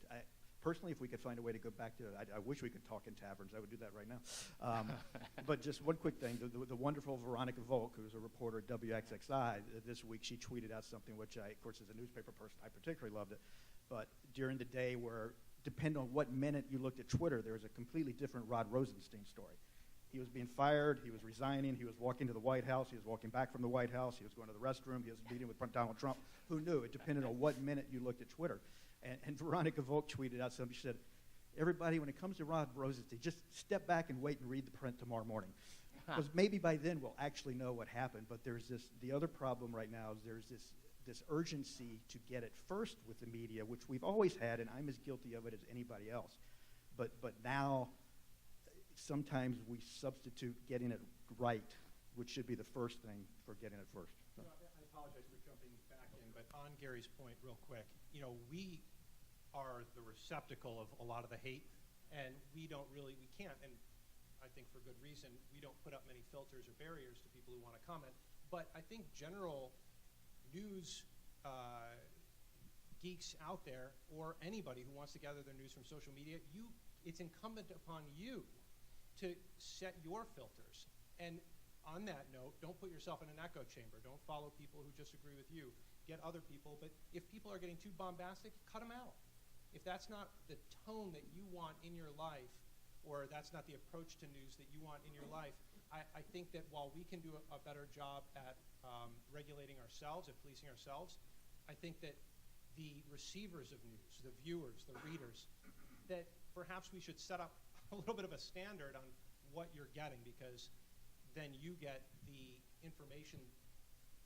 Personally, if we could find a way to go back to it, I wish we could talk in taverns. I would do that right now. But just one quick thing. The wonderful Veronica Volk, who's a reporter at WXXI, this week she tweeted out something which I, of course, as a newspaper person, I particularly loved it. But during the day where, depending on what minute you looked at Twitter, there was a completely different Rod Rosenstein story. He was being fired, he was resigning, he was walking to the White House, he was walking back from the White House, he was going to the restroom, he was meeting with Donald Trump. Who knew? It depended on what minute you looked at Twitter. And Veronica Volk tweeted out something. She said, everybody, when it comes to Rod Rosenstein, just step back and wait and read the print tomorrow morning. Because maybe by then we'll actually know what happened. But there's the other problem right now is there's this urgency to get it first with the media, which we've always had, and I'm as guilty of it as anybody else. But now, sometimes we substitute getting it right, which should be the first thing, for getting it first. So. You know, I apologize for jumping back in, but on Gary's point real quick, you know, we are the receptacle of a lot of the hate, and we can't, and I think for good reason, we don't put up many filters or barriers to people who want to comment. But I think general news geeks out there, or anybody who wants to gather their news from social media, it's incumbent upon you to set your filters. And on that note, don't put yourself in an echo chamber. Don't follow people who disagree with you. Get other people. But if people are getting too bombastic, cut them out. If that's not the tone that you want in your life, or that's not the approach to news that you want in your life, I think that while we can do a better job at regulating ourselves, at policing ourselves, I think that the receivers of news, the viewers, the readers, that perhaps we should set up a little bit of a standard on what you're getting, because then you get the information,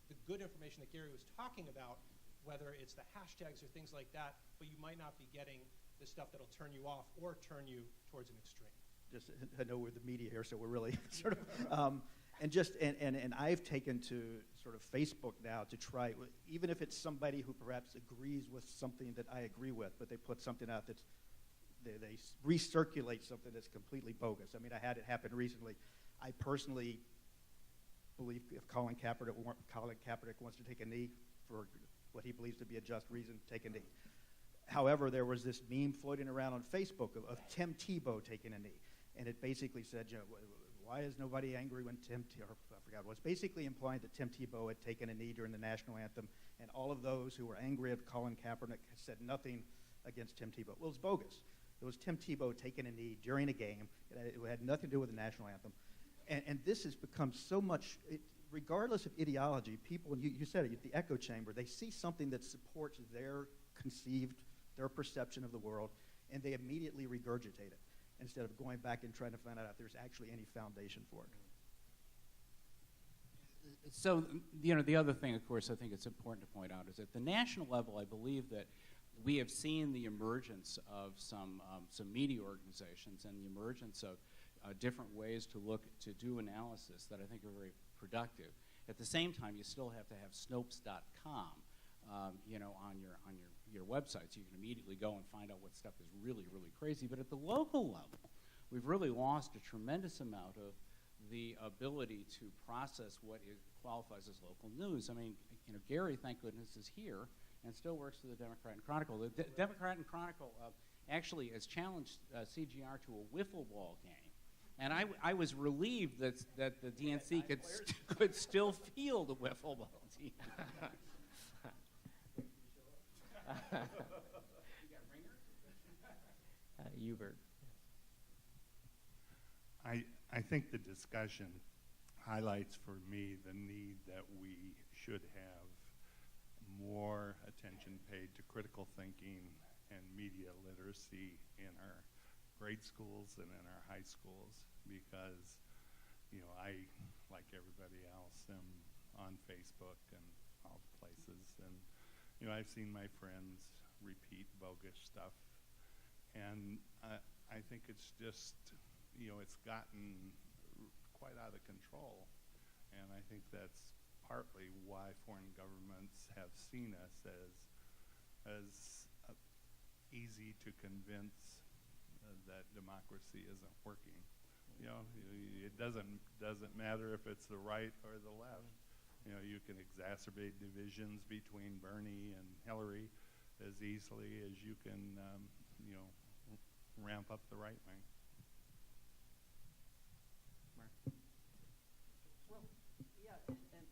the good information that Gary was talking about, whether it's the hashtags or things like that, but you might not be getting the stuff that'll turn you off or turn you towards an extreme. Just, I know we're the media here, so we're really sort of, and I've taken to sort of Facebook now to try, even if it's somebody who perhaps agrees with something that I agree with, but they put something out that's, they recirculate something that's completely bogus. I mean, I had it happen recently. I personally believe if Colin Kaepernick wants to take a knee for what he believes to be a just reason, take a knee. However, there was this meme floating around on Facebook of Tim Tebow taking a knee. And it basically said, you know, why is nobody angry when I forgot, it was basically implying that Tim Tebow had taken a knee during the national anthem, and all of those who were angry at Colin Kaepernick said nothing against Tim Tebow. Well, it was bogus. It was Tim Tebow taking a knee during a game. It had nothing to do with the national anthem. And this has become so much, regardless of ideology, people, and you said it, the echo chamber, they see something that supports their perception of the world, and they immediately regurgitate it, instead of going back and trying to find out if there's actually any foundation for it. So, you know, the other thing, of course, I think it's important to point out is at the national level, I believe that we have seen the emergence of some media organizations and the emergence of different ways to do analysis that I think are very productive. At the same time, you still have to have Snopes.com, you know, on your website, so you can immediately go and find out what stuff is really, really crazy. But at the local level, we've really lost a tremendous amount of the ability to process what qualifies as local news. I mean, you know, Gary, thank goodness, is here and still works for the Democrat and Chronicle. The Democrat and Chronicle actually has challenged CGR to a wiffle ball game. And I was relieved that the DNC could still field a wiffle ball team. Hubert. I think the discussion highlights for me the need that we should have more attention paid to critical thinking and media literacy in our grade schools and in our high schools, because, you know, I, like everybody else, am on Facebook and all places, and, you know, I've seen my friends repeat bogus stuff, and I think it's just, you know, it's gotten quite out of control, and I think that's partly why foreign governments have seen us as easy to convince that democracy isn't working. You know, it doesn't matter if it's the right or the left. You know, you can exacerbate divisions between Bernie and Hillary as easily as you can, you know, ramp up the right wing. Mark. Well, yeah, and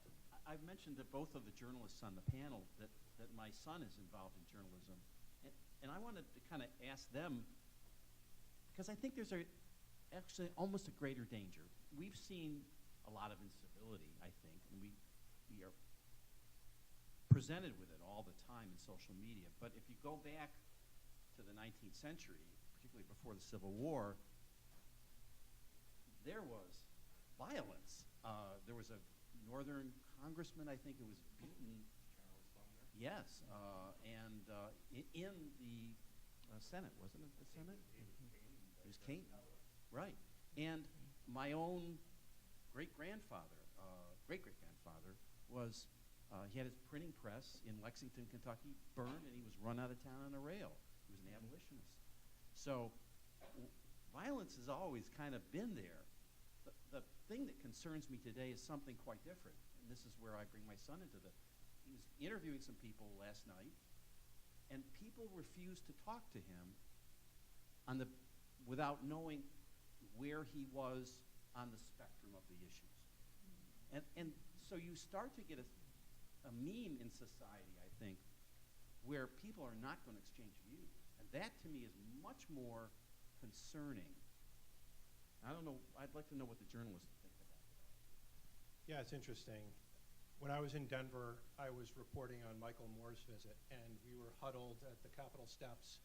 I've mentioned to both of the journalists on the panel that my son is involved in journalism, and I wanted to kind of ask them, because I think there's actually almost a greater danger. We've seen a lot of incivility, I think, and we are presented with it all the time in social media. But if you go back to the 19th century, particularly before the Civil War, there was violence. There was a northern congressman, I think it was beaten. Charles Sumner. Yes, and in the Senate, wasn't it the Senate? It was Kane, right. And my own great-grandfather, great-great-grandfather, was, he had his printing press in Lexington, Kentucky, burned, and he was run out of town on a rail. He was an abolitionist. So violence has always kind of been there. The thing that concerns me today is something quite different, and this is where I bring my son into he was interviewing some people last night, and people refused to talk to him without knowing where he was on the spectrum of the issues. And so you start to get a meme in society, I think, where people are not going to exchange views. And that, to me, is much more concerning. I don't know, I'd like to know what the journalists think about that. Yeah, it's interesting. When I was in Denver, I was reporting on Michael Moore's visit, and we were huddled at the Capitol steps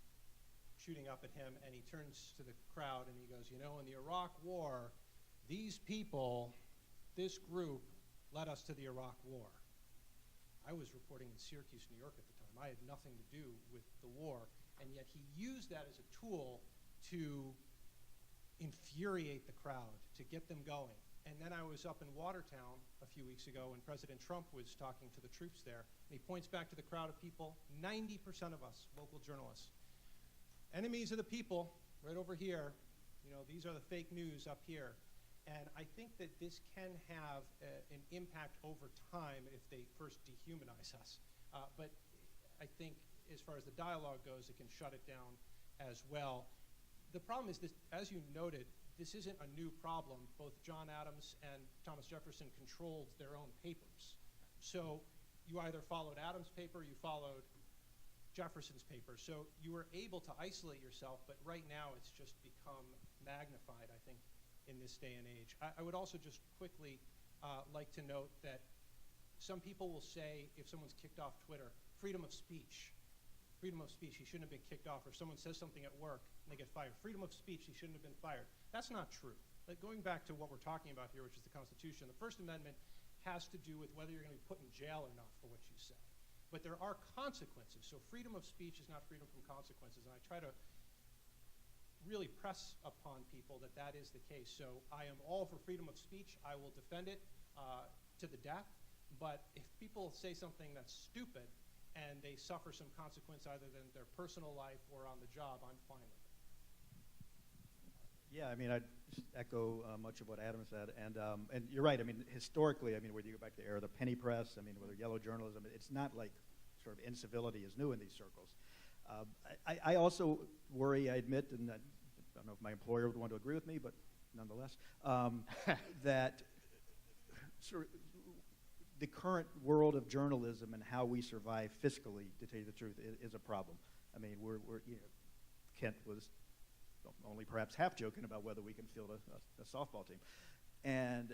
shooting up at him, and he turns to the crowd and he goes, you know, in the Iraq War, these people, this group, led us to the Iraq War. I was reporting in Syracuse, New York at the time. I had nothing to do with the war, and yet he used that as a tool to infuriate the crowd, to get them going. And then I was up in Watertown a few weeks ago when President Trump was talking to the troops there, and he points back to the crowd of people, 90% of us, local journalists, enemies of the people, right over here, you know, these are the fake news up here. And I think that this can have an impact over time if they first dehumanize us. But I think as far as the dialogue goes, it can shut it down as well. The problem is this, as you noted, this isn't a new problem. Both John Adams and Thomas Jefferson controlled their own papers. So you either followed Adams' paper, you followed Jefferson's paper. So you were able to isolate yourself, but right now it's just become magnified, I think, in this day and age. I would also just quickly like to note that some people will say, if someone's kicked off Twitter, freedom of speech. Freedom of speech, he shouldn't have been kicked off. Or someone says something at work and they get fired. Freedom of speech, he shouldn't have been fired. That's not true. Like going back to what we're talking about here, which is the Constitution, the First Amendment has to do with whether you're going to be put in jail or not for what you say. But there are consequences. So freedom of speech is not freedom from consequences. And I try to really press upon people that that is the case. So I am all for freedom of speech. I will defend it to the death. But if people say something that's stupid and they suffer some consequence either in their personal life or on the job, I'm fine with it. Yeah, I mean, I'd just echo much of what Adam said. And you're right. I mean, historically, I mean, whether you go back to the era of the penny press, I mean, whether yellow journalism, it's not like sort of incivility is new in these circles. I also worry, I admit, and I don't know if my employer would want to agree with me, but nonetheless, that sort of the current world of journalism and how we survive fiscally, to tell you the truth, is a problem. I mean, we're you know, Kent was only perhaps half joking about whether we can field a softball team. And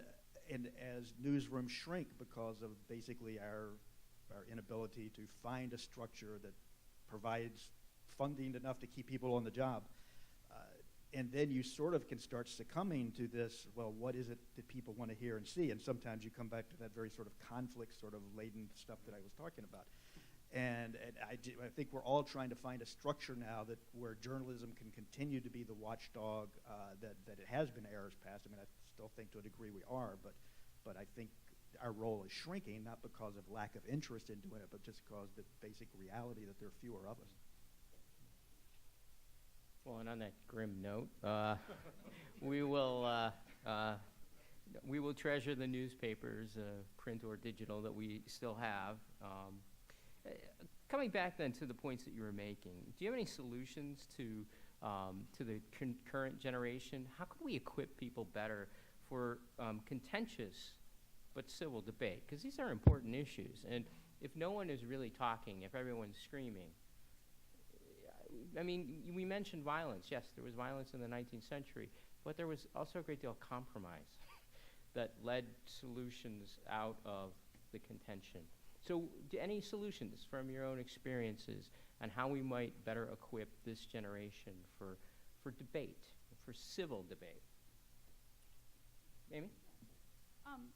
as newsrooms shrink because of basically our inability to find a structure that provides funding enough to keep people on the job, and then you sort of can start succumbing to this, well, what is it that people want to hear and see? And sometimes you come back to that very sort of conflict sort of laden stuff that I was talking about. And I think we're all trying to find a structure now that where journalism can continue to be the watchdog that it has been eras past. I mean, I still think to a degree we are, but I think our role is shrinking, not because of lack of interest in doing it, but just because the basic reality that there are fewer of us. Well, and on that grim note, we will treasure the newspapers, print or digital, that we still have. Coming back then to the points that you were making, do you have any solutions to the current generation? How can we equip people better for contentious but civil debate? Because these are important issues, and if no one is really talking, if everyone's screaming, I mean, we mentioned violence. Yes, there was violence in the 19th century, but there was also a great deal of compromise that led solutions out of the contention. So any solutions from your own experiences on how we might better equip this generation for debate, for civil debate? Amy?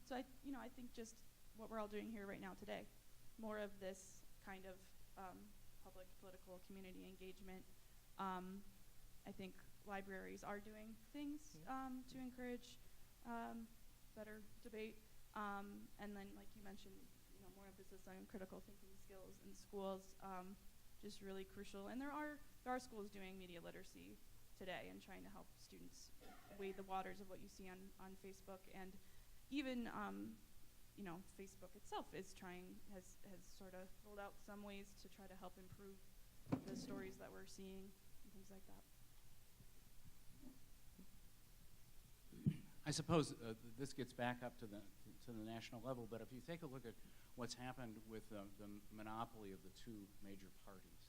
So I think just what we're all doing here right now today, more of this kind of public, political, community engagement. I think libraries are doing things to encourage better debate. And then, like you mentioned, more emphasis on critical thinking skills in schools, just really crucial. And there are schools doing media literacy today and trying to help students wade the waters of what you see on Facebook. And even Facebook itself has sort of rolled out some ways to try to help improve the stories that we're seeing and things like that. I suppose this gets back up to the national level, but if you take a look at what's happened with the monopoly of the two major parties,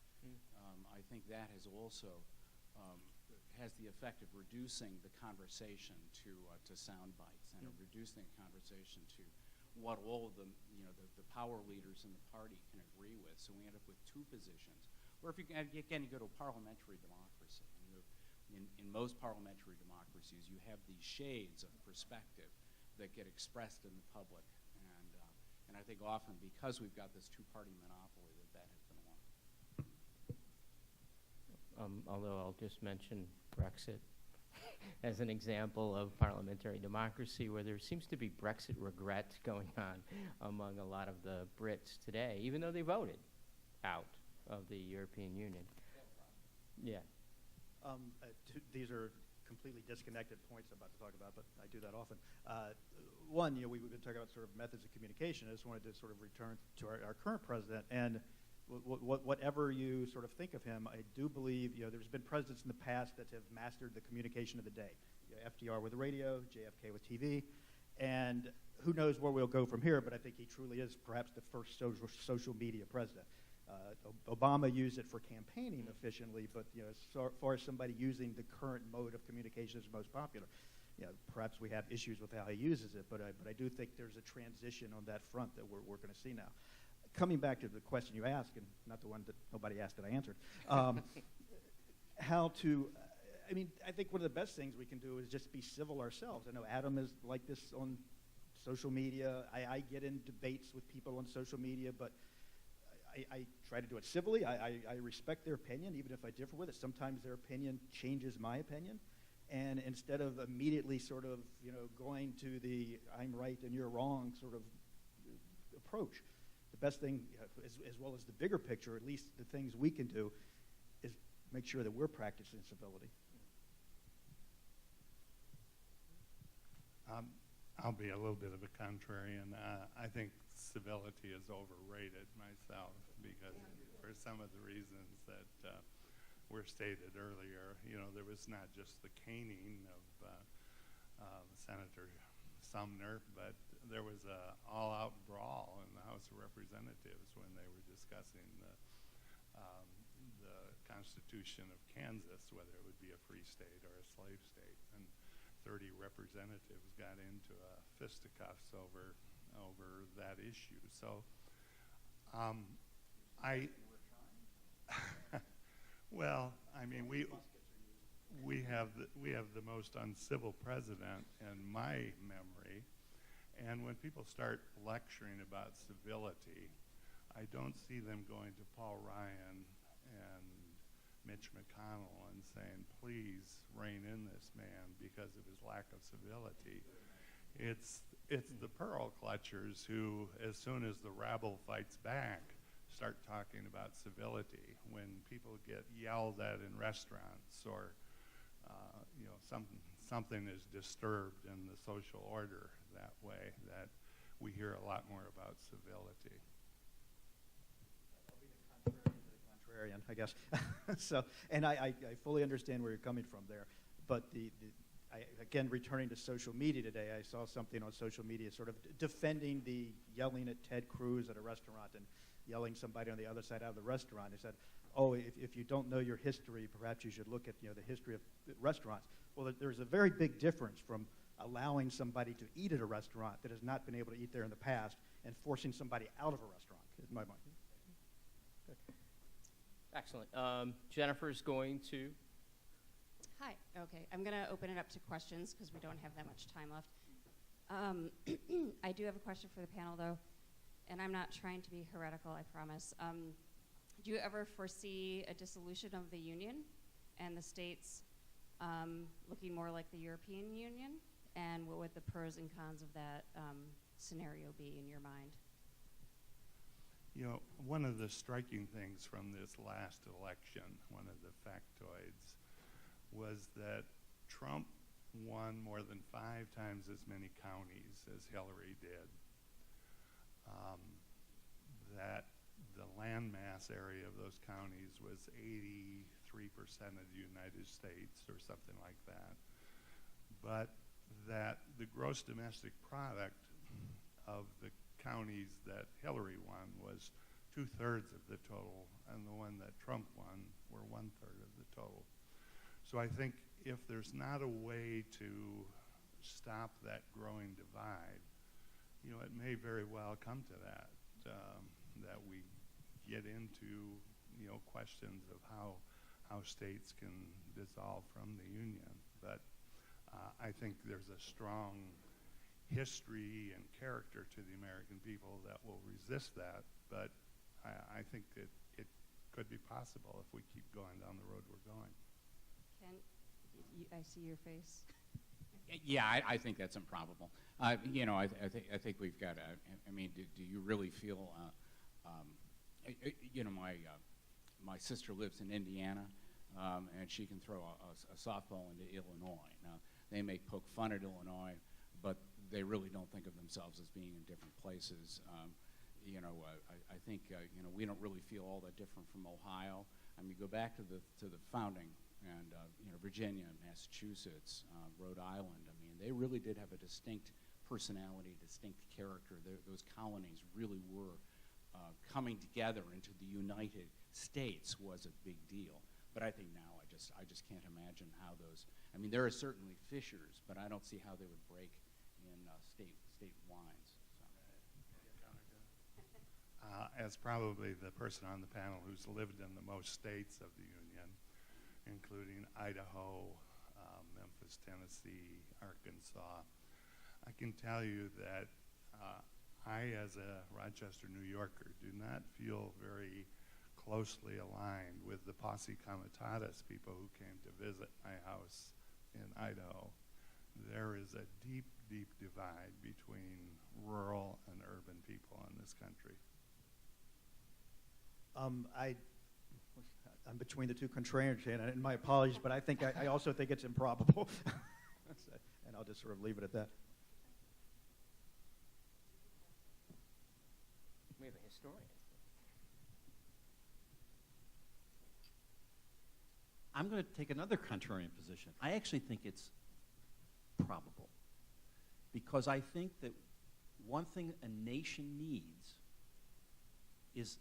I think that has also has the effect of reducing the conversation to sound bites and of reducing the conversation to what all of the power leaders in the party can agree with. So we end up with two positions. Or if you go to parliamentary democracy, in most parliamentary democracies, you have these shades of perspective that get expressed in the public. And I think often because we've got this two-party monopoly, that has been one. Although I'll just mention Brexit as an example of parliamentary democracy, where there seems to be Brexit regret going on among a lot of the Brits today, even though they voted out of the European Union. Yeah. These are completely disconnected points I'm about to talk about, but I do that often. One, we've been talking about sort of methods of communication. I just wanted to sort of return to our current president, and whatever you sort of think of him, I do believe there's been presidents in the past that have mastered the communication of the day. FDR with the radio, JFK with TV, and who knows where we'll go from here, but I think he truly is perhaps the first social media president. Obama used it for campaigning efficiently, but as far as somebody using the current mode of communication is most popular, perhaps we have issues with how he uses it, but I do think there's a transition on that front that we're going to see now. Coming back to the question you asked, and not the one that nobody asked that I answered, I think one of the best things we can do is just be civil ourselves. I know Adam is like this on social media. I get in debates with people on social media, but I try to do it civilly. I respect their opinion, even if I differ with it. Sometimes their opinion changes my opinion. And instead of immediately sort of, going to the I'm right and you're wrong sort of approach, the best thing, as well as the bigger picture, at least the things we can do, is make sure that we're practicing civility. I'll be a little bit of a contrarian. I think civility is overrated myself because for some of the reasons that were stated earlier, there was not just the caning of Senator Sumner, but there was an all-out brawl in the House of Representatives when they were discussing the Constitution of Kansas, whether it would be a free state or a slave state, and 30 representatives got into fisticuffs over that issue. So, well, I mean, we have the most uncivil president in my memory, and when people start lecturing about civility, I don't see them going to Paul Ryan and Mitch McConnell and saying, please rein in this man because of his lack of civility. It's the pearl clutchers who, as soon as the rabble fights back, start talking about civility. When people get yelled at in restaurants or something is disturbed in the social order that way, that we hear a lot more about civility. Contrarian, I guess. So, and I fully understand where you're coming from there. But again, returning to social media today, I saw something on social media sort of defending the yelling at Ted Cruz at a restaurant and yelling somebody on the other side out of the restaurant. They said, oh, if you don't know your history, perhaps you should look at the history of restaurants. Well, there's a very big difference from allowing somebody to eat at a restaurant that has not been able to eat there in the past and forcing somebody out of a restaurant, in my mind. Good. Excellent. Jennifer's going to. Hi. Okay. I'm going to open it up to questions because we don't have that much time left. I do have a question for the panel, though, and I'm not trying to be heretical, I promise. Do you ever foresee a dissolution of the Union and the states looking more like the European Union? And what would the pros and cons of that scenario be in your mind? One of the striking things from this last election, one of the factoids, was that Trump won more than 5 times as many counties as Hillary did. That the landmass area of those counties was 83% of the United States or something like that. But that the gross domestic product of the counties that Hillary won was 2/3 of the total, and the one that Trump won were 1/3 of the total. So I think if there's not a way to stop that growing divide, it may very well come to that, that we get into, questions of how how states can dissolve from the Union. But I think there's a strong history and character to the American people that will resist that. But I think it could be possible if we keep going down the road we're going. Ken, I see your face. Yeah, I think that's improbable. You know, I think we've got. I mean, do you really feel? You know, my sister lives in Indiana, and she can throw a softball into Illinois. Now, they may poke fun at Illinois, but they really don't think of themselves as being in different places. You know, I think you know, we don't really feel all that different from Ohio. I mean, go back to the founding, and you know, Virginia, Massachusetts, Rhode Island. I mean, they really did have a distinct personality, distinct character. Those colonies really were coming together into the United States was a big deal. But I think now I just can't imagine how those. I mean, there are certainly fissures, but I don't see how they would break in state lines. As probably the person on the panel who's lived in the most states of the Union, including Idaho, Memphis, Tennessee, Arkansas, I can tell you that I, as a Rochester, New Yorker, do not feel very closely aligned with the Posse Comitatus people who came to visit my house in Idaho. There is a deep, deep divide between rural and urban people in this country. I'm between the two contrarians, and my apologies, but I think I also think it's improbable. And I'll just sort of leave it at that. We have a historian. I'm going to take another contrarian position. I actually think it's probable, because I think that one thing a nation needs is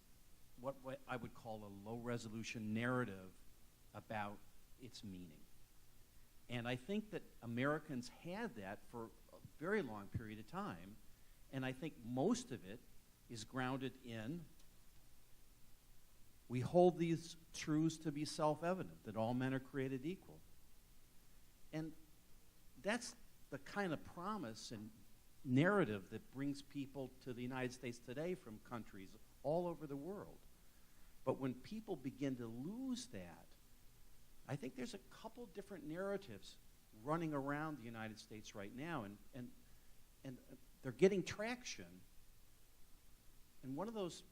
what I would call a low-resolution narrative about its meaning. And I think that Americans had that for a very long period of time, and I think most of it is grounded in, we hold these truths to be self-evident, that all men are created equal. And that's the kind of promise and narrative that brings people to the United States today from countries all over the world. But when people begin to lose that, I think there's a couple different narratives running around the United States right now, and they're getting traction. And one of those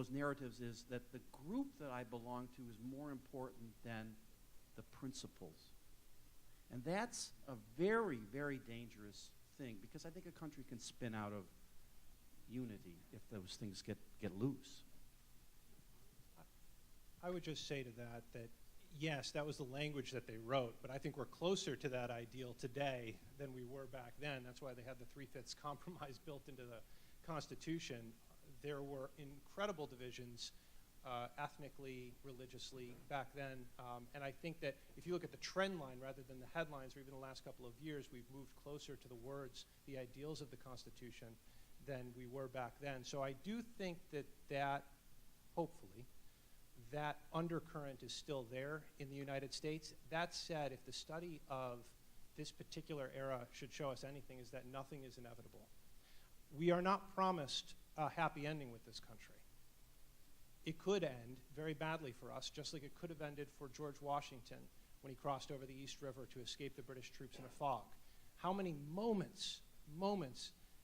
narratives is that the group that I belong to is more important than the principles. And that's a very, very dangerous thing, because I think a country can spin out of unity if those things get loose. I would just say to that yes, that was the language that they wrote, but I think we're closer to that ideal today than we were back then. That's why they had the 3/5 compromise built into the Constitution. There were incredible divisions ethnically, religiously back then, and I think that if you look at the trend line rather than the headlines, or even the last couple of years, we've moved closer to the words, the ideals of the Constitution than we were back then. So I do think that hopefully, that undercurrent is still there in the United States. That said, if the study of this particular era should show us anything, is that nothing is inevitable. We are not promised a happy ending with this country. It could end very badly for us, just like it could have ended for George Washington when he crossed over the East River to escape the British troops in a fog. How many moments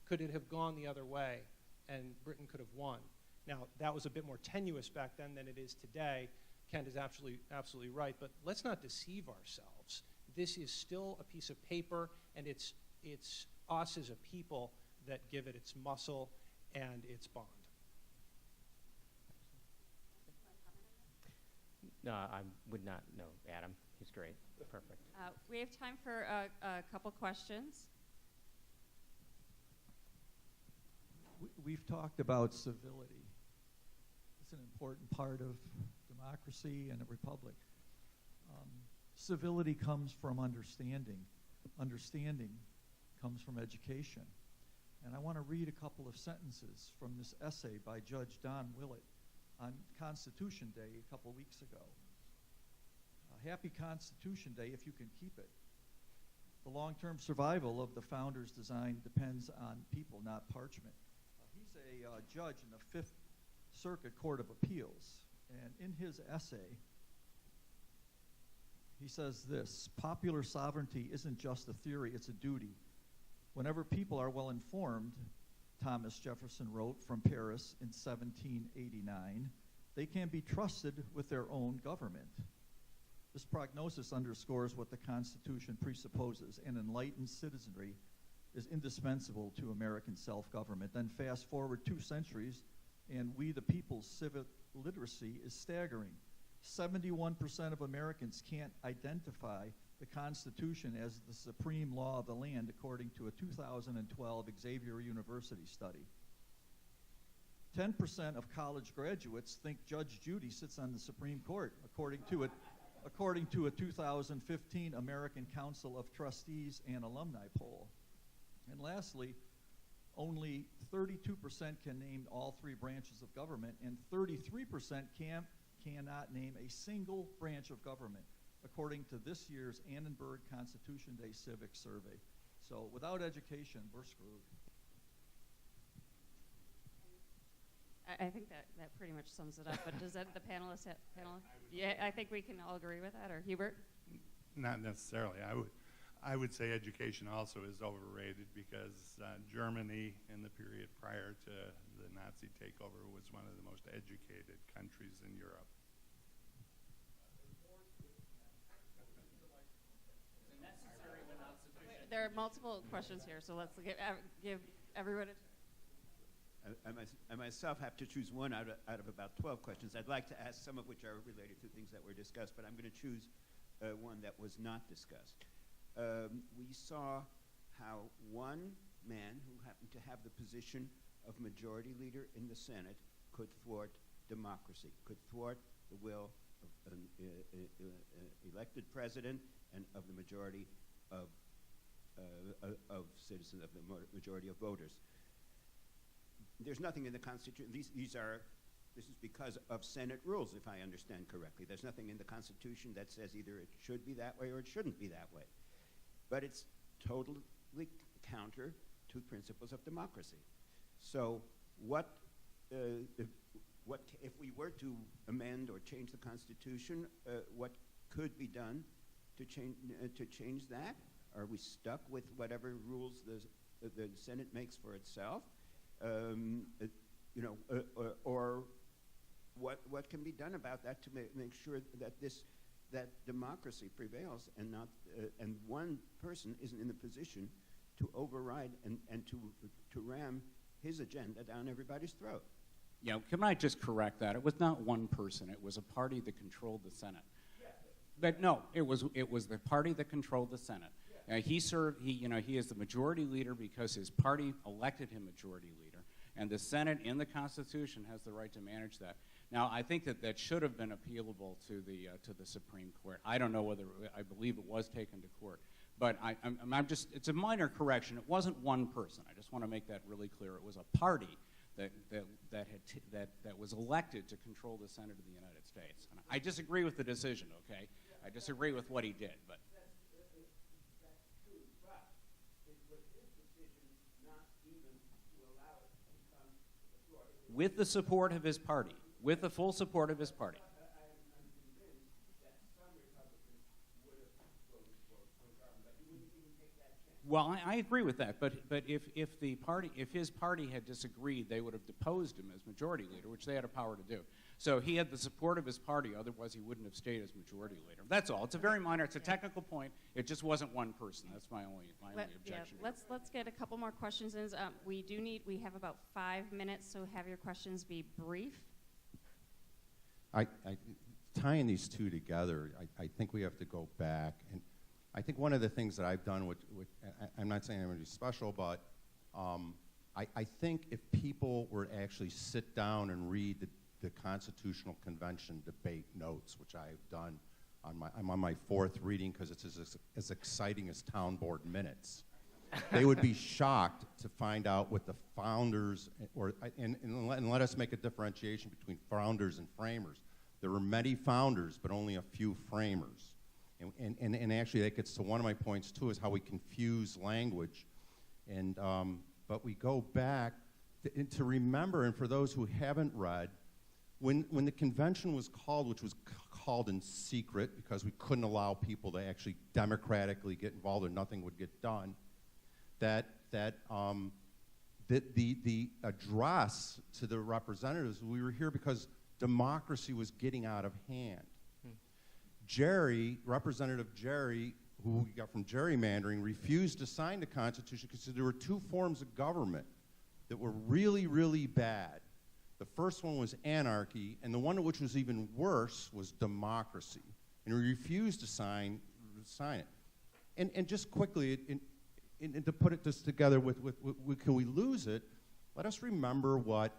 could it have gone the other way and Britain could have won? Now, that was a bit more tenuous back then than it is today. Kent is absolutely right, but let's not deceive ourselves. This is still a piece of paper, and it's us as a people that give it its muscle and its bond. No, I would not know Adam. He's great. Perfect. We have time for a couple questions. We've talked about civility. It's an important part of democracy and a republic. Civility comes from understanding. Understanding comes from education. And I want to read a couple of sentences from this essay by Judge Don Willett on Constitution Day a couple weeks ago. happy Constitution Day if you can keep it. The long-term survival of the founders' design depends on people, not parchment. He's a judge in the Fifth Circuit Court of Appeals, and in his essay, he says this: popular sovereignty isn't just a theory, it's a duty. Whenever people are well informed, Thomas Jefferson wrote from Paris in 1789, they can be trusted with their own government. This prognosis underscores what the Constitution presupposes: an enlightened citizenry is indispensable to American self-government. Then fast forward 2 centuries, and we the people's civic literacy is staggering. 71% of Americans can't identify the Constitution as the supreme law of the land, according to a 2012 Xavier University study. 10% of college graduates think Judge Judy sits on the Supreme Court, according to a 2015 American Council of Trustees and Alumni poll. And lastly, only 32% can name all 3 branches of government, and 33% cannot name a single branch of government, according to this year's Annenberg Constitution Day Civic Survey. So without education, we're screwed. I think that pretty much sums it up, but does that the panelists have, yeah, I think we can all agree with that, or Hubert? Not necessarily. I would say education also is overrated, because Germany, in the period prior to the Nazi takeover, was one of the most educated countries in Europe. There are multiple questions here, so let's give everyone a I myself have to choose one out of about 12 questions. I'd like to ask some of which are related to things that were discussed, but I'm going to choose one that was not discussed. We saw how one man who happened to have the position of majority leader in the Senate could thwart democracy, could thwart the will of an elected president and of the majority of citizens, of the majority of voters. There's nothing in the Constitution. This is because of Senate rules, if I understand correctly. There's nothing in the Constitution that says either it should be that way or it shouldn't be that way. But it's totally counter to principles of democracy. So what if we were to amend or change the Constitution, what could be done to change that? Are we stuck with whatever rules the Senate makes for itself? Or what can be done about that to make sure that democracy prevails and not and one person isn't in the position to override and to ram his agenda down everybody's throat? Yeah, can I just correct that? It was not one person. It was a party that controlled the Senate. Yeah. But no, it was the party that controlled the Senate. Yeah. He is the majority leader because his party elected him majority leader, and the Senate in the Constitution has the right to manage that. Now, I think that should have been appealable to the Supreme Court. I don't know whether I believe it was taken to court, but it's a minor correction. It wasn't one person. I just want to make that really clear. It was a party that was elected to control the Senate of the United States. And I disagree with the decision. Okay, I disagree with what he did, but. With the support of his party, with the full support of his party. I'm convinced that some Republicans would have voted for Garland, but he wouldn't even take that chance. Well, I agree with that, but if his party had disagreed, they would have deposed him as majority leader, which they had a power to do. So he had the support of his party, otherwise he wouldn't have stayed as majority leader. That's all. It's a very minor, it's a technical point. It just wasn't one person. That's my only objection. Yeah, let's get a couple more questions in. We have about 5 minutes, so have your questions be brief. Tying these two together, I think we have to go back, and I think one of the things that I've done, I'm not saying I'm going to be special, but I think if people were to actually sit down and read the Constitutional Convention debate notes, which I've done, I'm on my 4th reading because it's as exciting as town board minutes. They would be shocked to find out what the founders, and let us make a differentiation between founders and framers. There were many founders, but only a few framers. And actually that gets to one of my points too, is how we confuse language. And, but we go back to remember, and for those who haven't read, when the convention was called, which was called in secret because we couldn't allow people to actually democratically get involved or nothing would get done, the address to the representatives, we were here because democracy was getting out of hand. Jerry, Representative Jerry, who we got from gerrymandering, refused to sign the Constitution because there were two forms of government that were really, really bad. The first one was anarchy, and the one which was even worse was democracy. And he refused to sign it. And just quickly, and to put it just together with can we lose it, let us remember what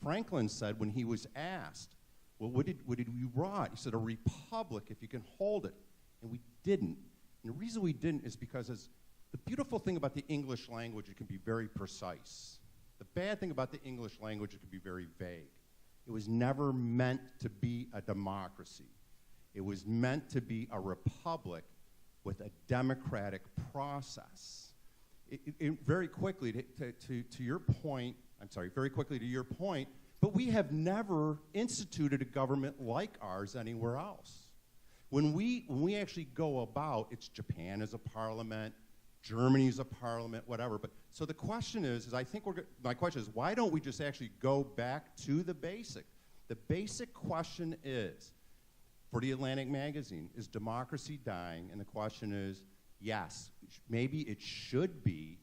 Franklin said when he was asked, well, what did we write? He said, a republic, if you can hold it. And we didn't. And the reason we didn't is because the beautiful thing about the English language, it can be very precise. The bad thing about the English language, it can be very vague. It was never meant to be a democracy. It was meant to be a republic with a democratic process. Very quickly to your point, but we have never instituted a government like ours anywhere else. When we actually go about, it's Japan as a parliament, Germany as a parliament, whatever. But so the question is I think my question is, why don't we just actually go back to the basic? The basic question is, for the Atlantic magazine, is democracy dying? And the question is, yes, maybe it should be.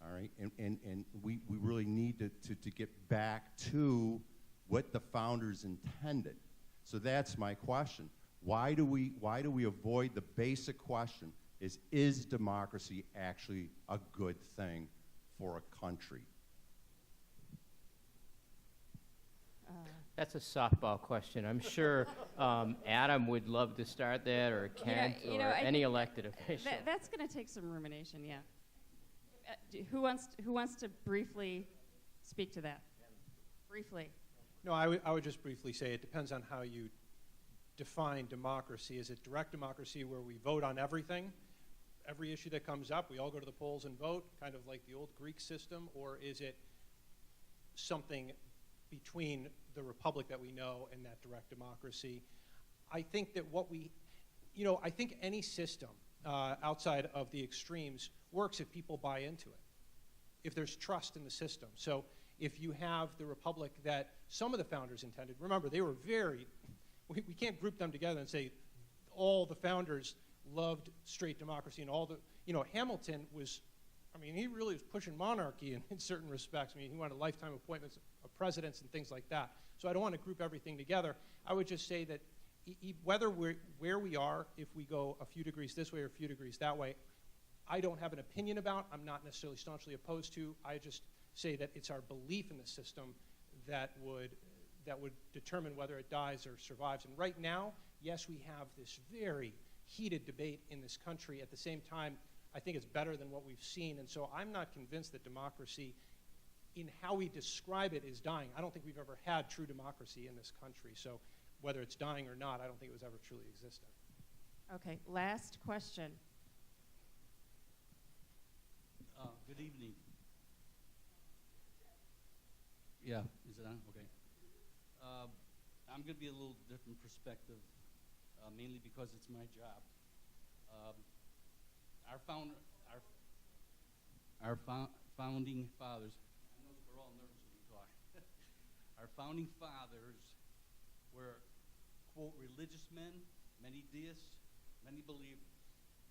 All right, and we really need to get back to what the founders intended. So that's my question. Why do we avoid the basic question, is democracy actually a good thing for a country? That's a softball question. I'm sure Adam would love to start that, or Kent, or any elected official. That's going to take some rumination, yeah. Who wants to briefly speak to that? Briefly. No, I would just briefly say it depends on how you define democracy. Is it direct democracy where we vote on everything? Every issue that comes up, we all go to the polls and vote, kind of like the old Greek system? Or is it something between the republic that we know and that direct democracy? I think that I think any system outside of the extremes works if people buy into it, if there's trust in the system. So if you have the republic that some of the founders intended, remember, they were we can't group them together and say all the founders loved straight democracy and all the, Hamilton was, he really was pushing monarchy in certain respects. He wanted lifetime appointments of presidents and things like that. So I don't want to group everything together. I would just say that whether where we are, if we go a few degrees this way or a few degrees that way, I don't have an opinion about. I'm not necessarily staunchly opposed to. I just say that it's our belief in the system that would determine whether it dies or survives. And right now, yes, we have this very heated debate in this country. At the same time, I think it's better than what we've seen. And so I'm not convinced that democracy, in how we describe it, is dying. I don't think we've ever had true democracy in this country. So whether it's dying or not, I don't think it was ever truly existent. Okay, last question. Good evening. Yeah, is it on? Okay. I'm going to be a little different perspective, mainly because it's my job. Our founding fathers, I know we're all nervous when we talk. Our founding fathers were, quote, religious men, many deists, many believers.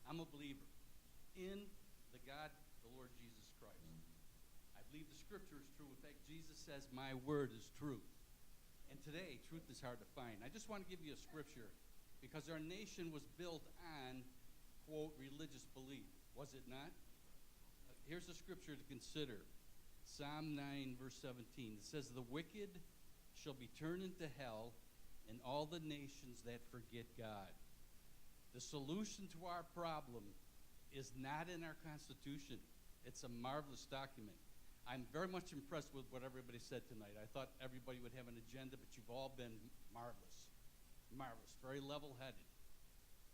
I'm a believer in the God, the Lord Jesus Christ. I believe the scripture is true. In fact, Jesus says, my word is truth. And today, truth is hard to find. I just want to give you a scripture because our nation was built on, quote, religious belief. Was it not? Here's a scripture to consider. Psalm 9, verse 17. It says, the wicked shall be turned into hell, and all the nations that forget God. The solution to our problem is not in our Constitution. It's a marvelous document. I'm very much impressed with what everybody said tonight. I thought everybody would have an agenda, but you've all been marvelous. Marvelous, very level-headed.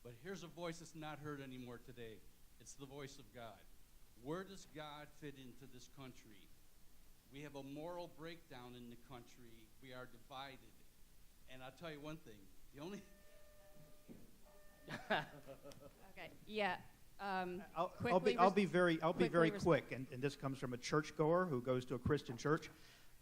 But here's a voice that's not heard anymore today. It's the voice of God. Where does God fit into this country? We have a moral breakdown in the country. We are divided. And I'll tell you one thing. The only... Okay. Yeah. I'll be very quick, and this comes from a churchgoer who goes to a Christian church.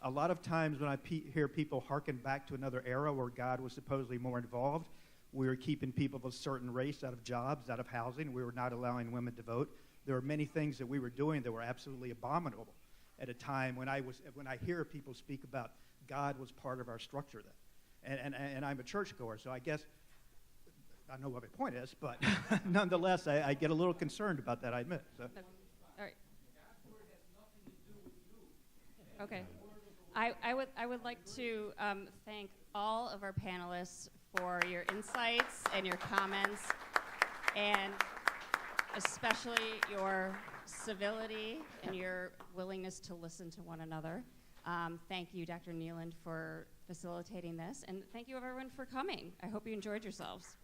A lot of times when I hear people hearken back to another era where God was supposedly more involved, we were keeping people of a certain race out of jobs, out of housing. We were not allowing women to vote. There were many things that we were doing that were absolutely abominable at a time when I hear people speak about God was part of our structure then. And I'm a churchgoer, so I guess I don't know what my point is, but nonetheless, I get a little concerned about that, I admit. So. All right. Okay. I would like to thank all of our panelists for your insights and your comments, and especially your civility and your willingness to listen to one another. Thank you, Dr. Neeland, for facilitating this, and thank you everyone for coming. I hope you enjoyed yourselves.